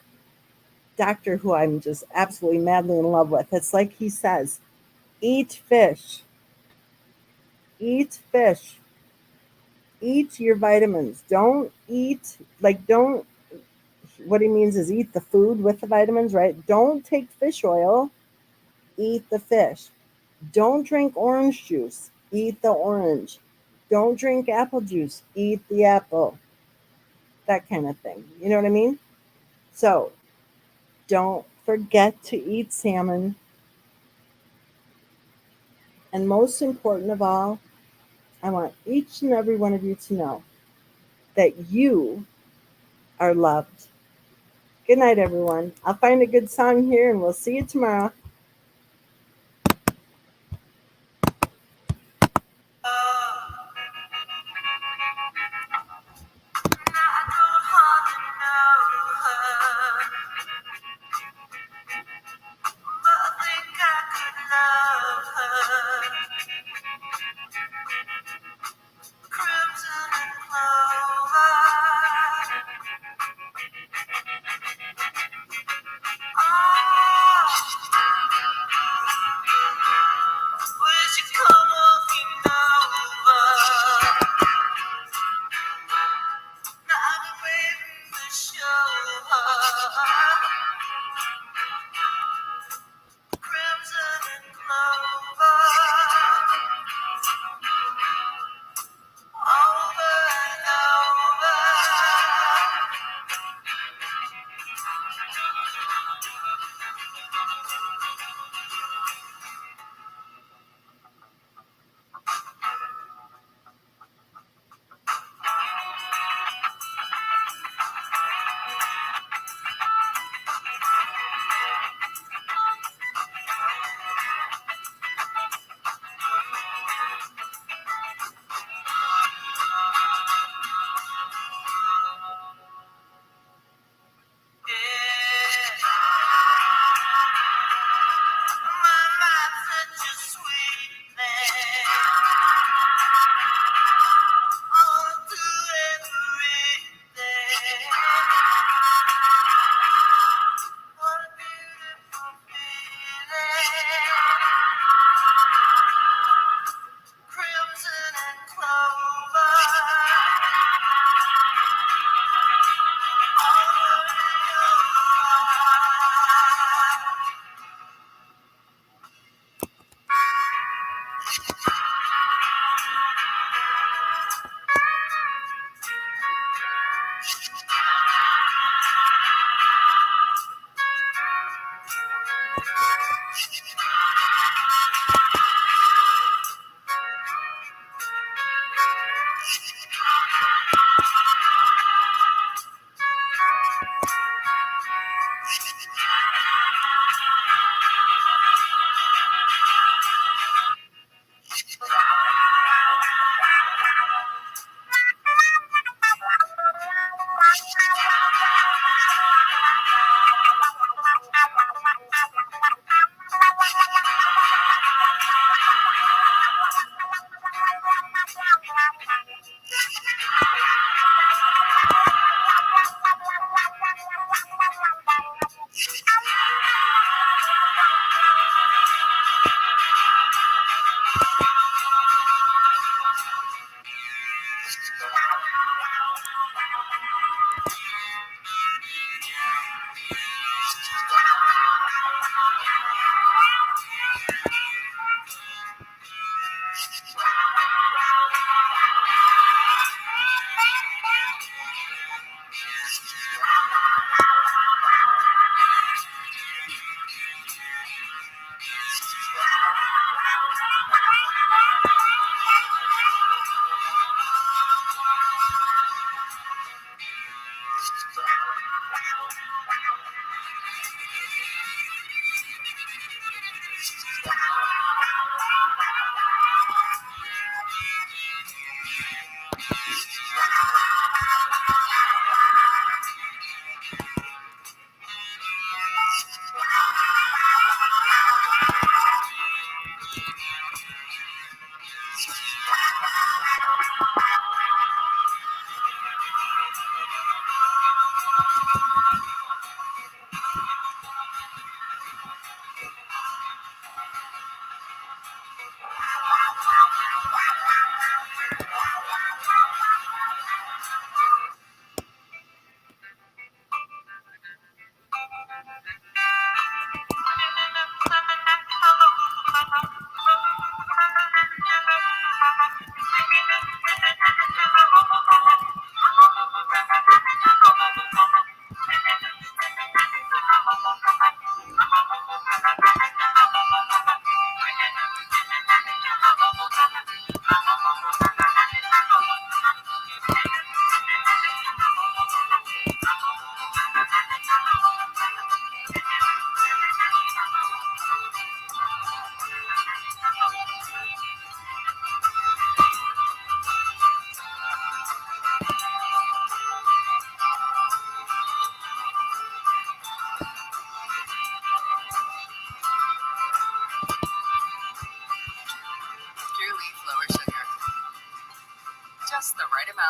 D: doctor, who I'm just absolutely madly in love with, it's like he says, eat fish. Eat fish. Eat your vitamins. Don't eat, like, don't, what he means is eat the food with the vitamins, right? Don't take fish oil, eat the fish. Don't drink orange juice, eat the orange. Don't drink apple juice, eat the apple. That kind of thing. You know what I mean? So don't forget to eat salmon. And most important of all, I want each and every one of you to know that you are loved. Good night, everyone. I'll find a good song here and we'll see you tomorrow.
C: Crimson and clover. Would you come walking over? Now I've been waiting to show her. Crimson and clover. Over and over. Crimson and clover.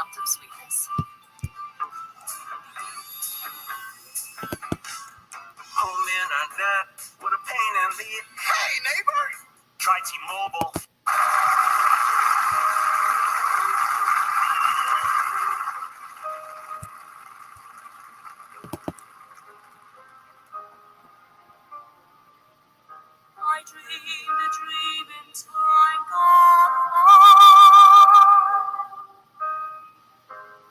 A: hint of sweetness.
B: Home internet, what a pain in the. Hey, neighbor! Try T-Mobile.
A: I dreamed a dream in time gone by,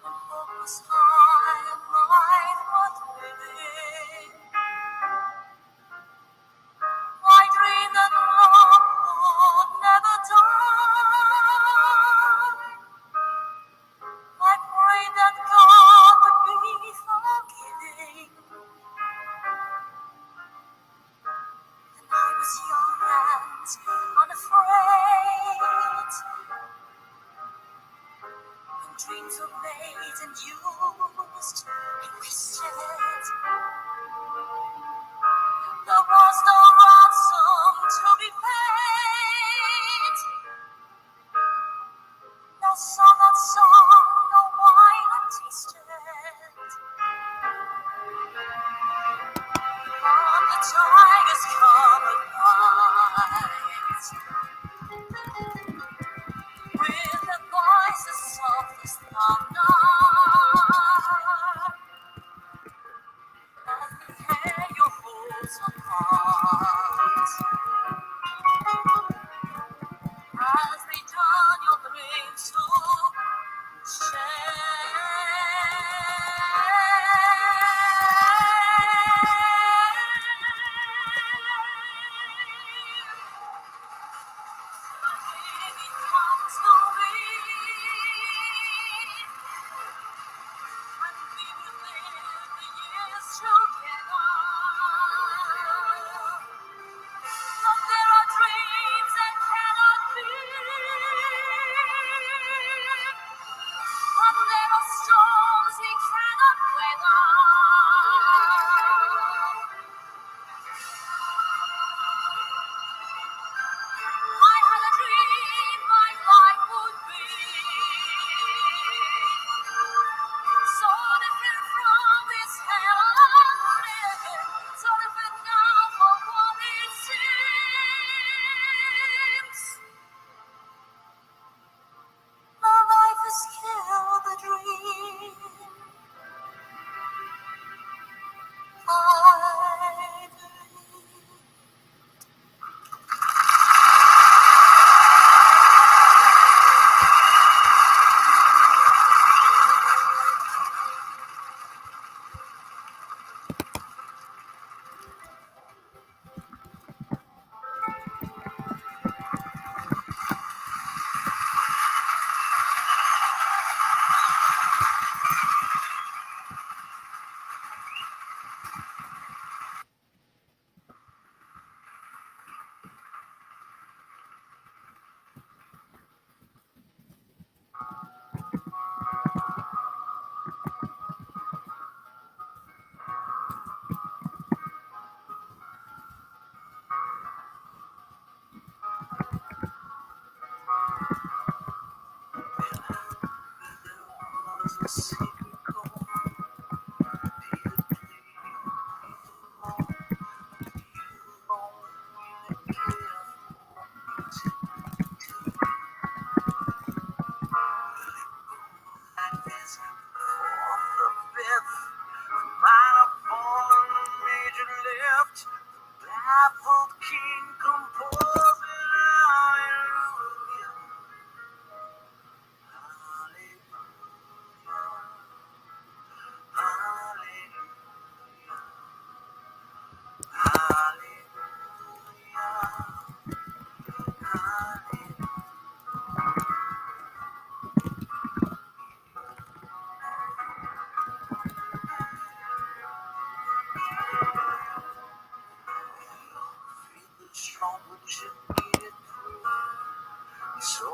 A: when hope was high and life was living. I dreamed that love would never die. I prayed that God would be forgiving. And I was young and unafraid. When dreams were made and used and wasted, there was no ransom to be paid. No song unsung, no wine untasted. On the tiger's covered night, with a voice as soft as thunder, as they tear your hopes apart, as they turn your dreams to storms we cannot weather. I had a dream my life would be so different from this hell I'm living, so different now from what it seems. My life has killed the dream. I dream.
B: Baffled king composing hallelujah, hallelujah, strong what you needed through. So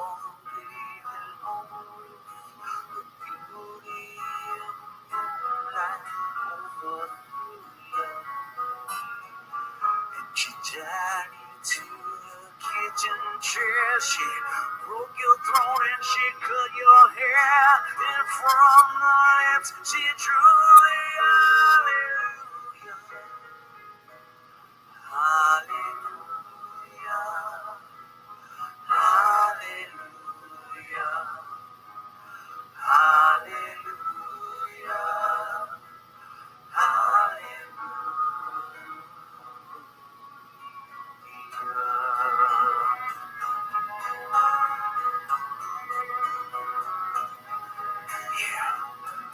B: leaving home, the beauty of moonlight over you. And she journeyed to the kitchen chair. She
C: broke your throat and she cut your hair. And from the lips she drew the hallelujah. Hallelujah. Hallelujah. Hallelujah.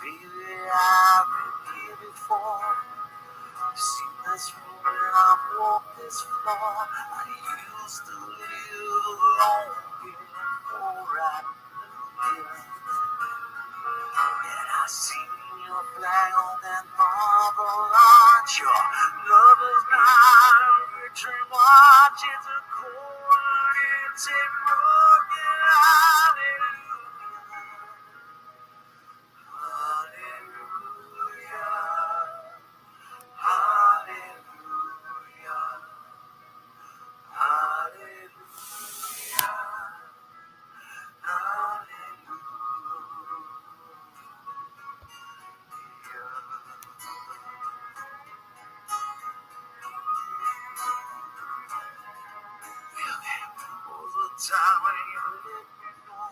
C: Baby, I've been here before. Seen this room and I've walked this floor. I used to live alone before I knew you. And I seen your flag on that marble arch. Your love is not a victory march. It's a chord, it's a broken hallelujah. Hallelujah. Hallelujah. Hallelujah. Time when you let me know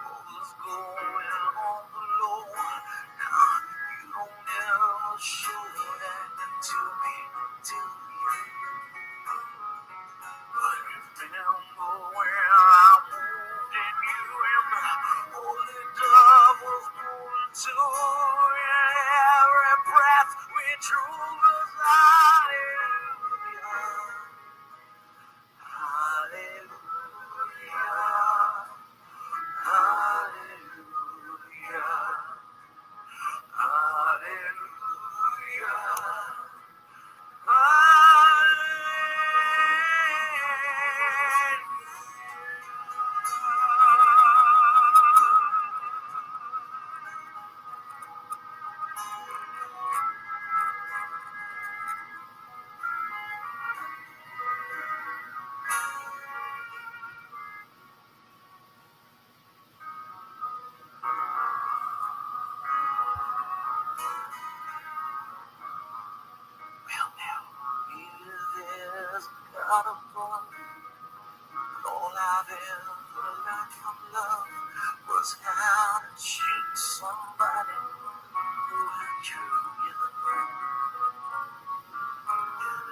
C: what was going on below. Now you don't ever show that to me, to me. But remember where I moved in you and the holy dove was born to every breath we drew was hallelujah. Hallelujah. Hallelujah. Hallelujah. Well, now, there's God above. All I've ever learned from love was how to treat somebody who had you.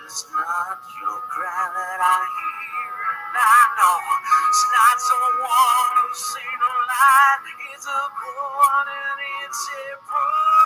C: It's not your cry that I hear, and I know it's not someone who's seen a light. It's a chord and it's a broken